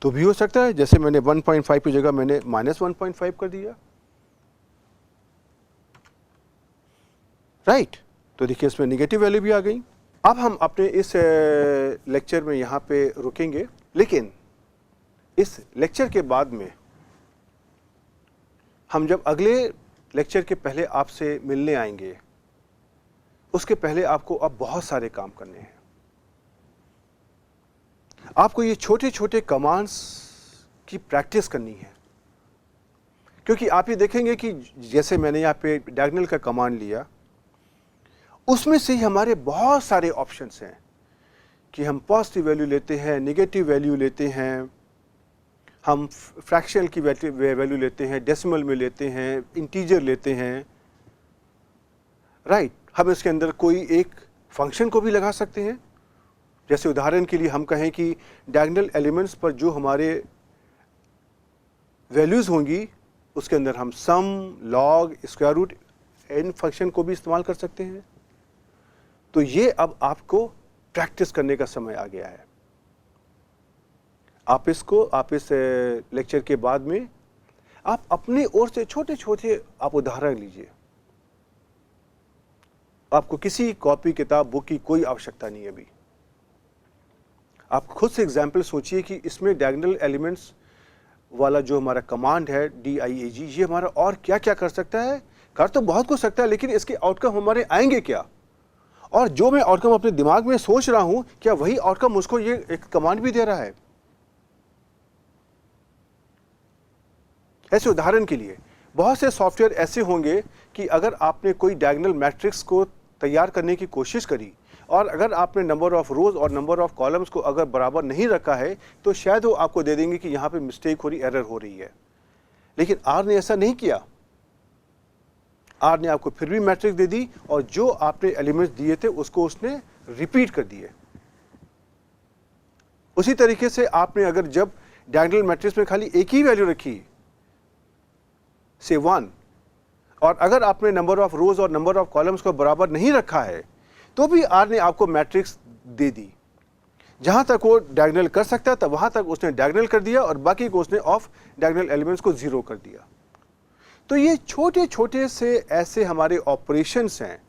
तो भी हो सकता है। जैसे मैंने 1.5 की जगह मैंने -1.5 कर दिया, राइट। तो देखिए इसमें निगेटिव वैल्यू भी आ गई। अब हम अपने इस लेक्चर में यहाँ पे रुकेंगे, लेकिन इस लेक्चर के बाद में हम जब अगले लेक्चर के पहले आपसे मिलने आएंगे, उसके पहले आपको अब बहुत सारे काम करने हैं। आपको ये छोटे छोटे कमांड्स की प्रैक्टिस करनी है, क्योंकि आप ये देखेंगे कि जैसे मैंने यहाँ पे डायगोनल का कमांड लिया, उसमें से ही हमारे बहुत सारे ऑप्शंस हैं कि हम पॉजिटिव वैल्यू लेते हैं, नेगेटिव वैल्यू लेते हैं, हम फ्रैक्शनल की वैल्यू लेते हैं, डेसिमल में लेते हैं, इंटीजर लेते हैं, राइट। हम इसके अंदर कोई एक फंक्शन को भी लगा सकते हैं। जैसे उदाहरण के लिए हम कहें कि डायगोनल एलिमेंट्स पर जो हमारे वैल्यूज़ होंगी, उसके अंदर हम सम, लॉग, स्क्वायर रूट, इन फंक्शन को भी इस्तेमाल कर सकते हैं। तो ये अब आपको प्रैक्टिस करने का समय आ गया है। आप इस लेक्चर के बाद में आप अपनी ओर से छोटे छोटे आप उदाहरण लीजिए। आपको किसी कॉपी, किताब, बुक की कोई आवश्यकता नहीं है अभी। आप खुद से एग्जाम्पल सोचिए कि इसमें डायगोनल एलिमेंट्स वाला जो हमारा कमांड है DIAG, ये हमारा और क्या क्या कर सकता है। कर तो बहुत कुछ सकता है, लेकिन इसके आउटकम हमारे आएंगे क्या, और जो मैं आउटकम अपने दिमाग में सोच रहा हूं, क्या वही आउटकम मुझको ये एक कमांड भी दे रहा है। ऐसे उदाहरण के लिए बहुत से सॉफ्टवेयर ऐसे होंगे कि अगर आपने कोई डायगोनल मैट्रिक्स को तैयार करने की कोशिश करी, और अगर आपने नंबर ऑफ रोज और नंबर ऑफ कॉलम्स को अगर बराबर नहीं रखा है, तो शायद वो आपको दे देंगे कि यहाँ पे मिस्टेक हो रही, एरर हो रही है। लेकिन आर ने ऐसा नहीं किया। आर ने आपको फिर भी मैट्रिक्स दे दी, और जो आपने एलिमेंट्स दिए थे उसको उसने रिपीट कर दिए। उसी तरीके से आपने अगर जब डायगोनल मैट्रिक्स में खाली एक ही वैल्यू रखी, से 1, और अगर आपने नंबर ऑफ रोज और नंबर ऑफ कॉलम्स को बराबर नहीं रखा है, तो भी आर ने आपको मैट्रिक्स दे दी। जहां तक वो डायगोनल कर सकता था वहां तक उसने डायगोनल कर दिया, और बाकी को उसने ऑफ डायगोनल एलिमेंट्स को 0 कर दिया। तो ये छोटे छोटे से ऐसे हमारे ऑपरेशंस हैं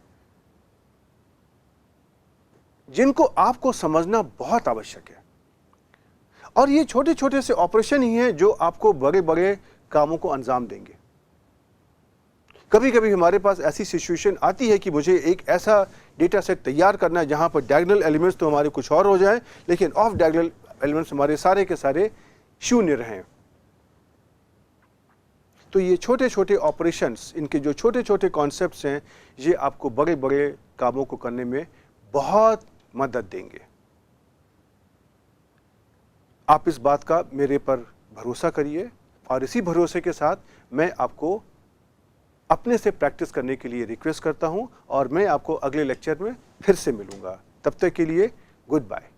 जिनको आपको समझना बहुत आवश्यक है, और ये छोटे छोटे से ऑपरेशन ही हैं जो आपको बड़े बड़े कामों को अंजाम देंगे। कभी कभी हमारे पास ऐसी सिचुएशन आती है कि मुझे एक ऐसा डेटा सेट तैयार करना है जहां पर डायगोनल एलिमेंट्स तो हमारे कुछ और हो जाएं, लेकिन ऑफ डायगोनल एलिमेंट्स हमारे सारे के सारे शून्य रहें। तो ये छोटे छोटे ऑपरेशंस, इनके जो छोटे छोटे कॉन्सेप्ट्स हैं, ये आपको बड़े बड़े कामों को करने में बहुत मदद देंगे। आप इस बात का मेरे पर भरोसा करिए, और इसी भरोसे के साथ मैं आपको अपने से प्रैक्टिस करने के लिए रिक्वेस्ट करता हूं, और मैं आपको अगले लेक्चर में फिर से मिलूंगा। तब तक के लिए गुड बाय।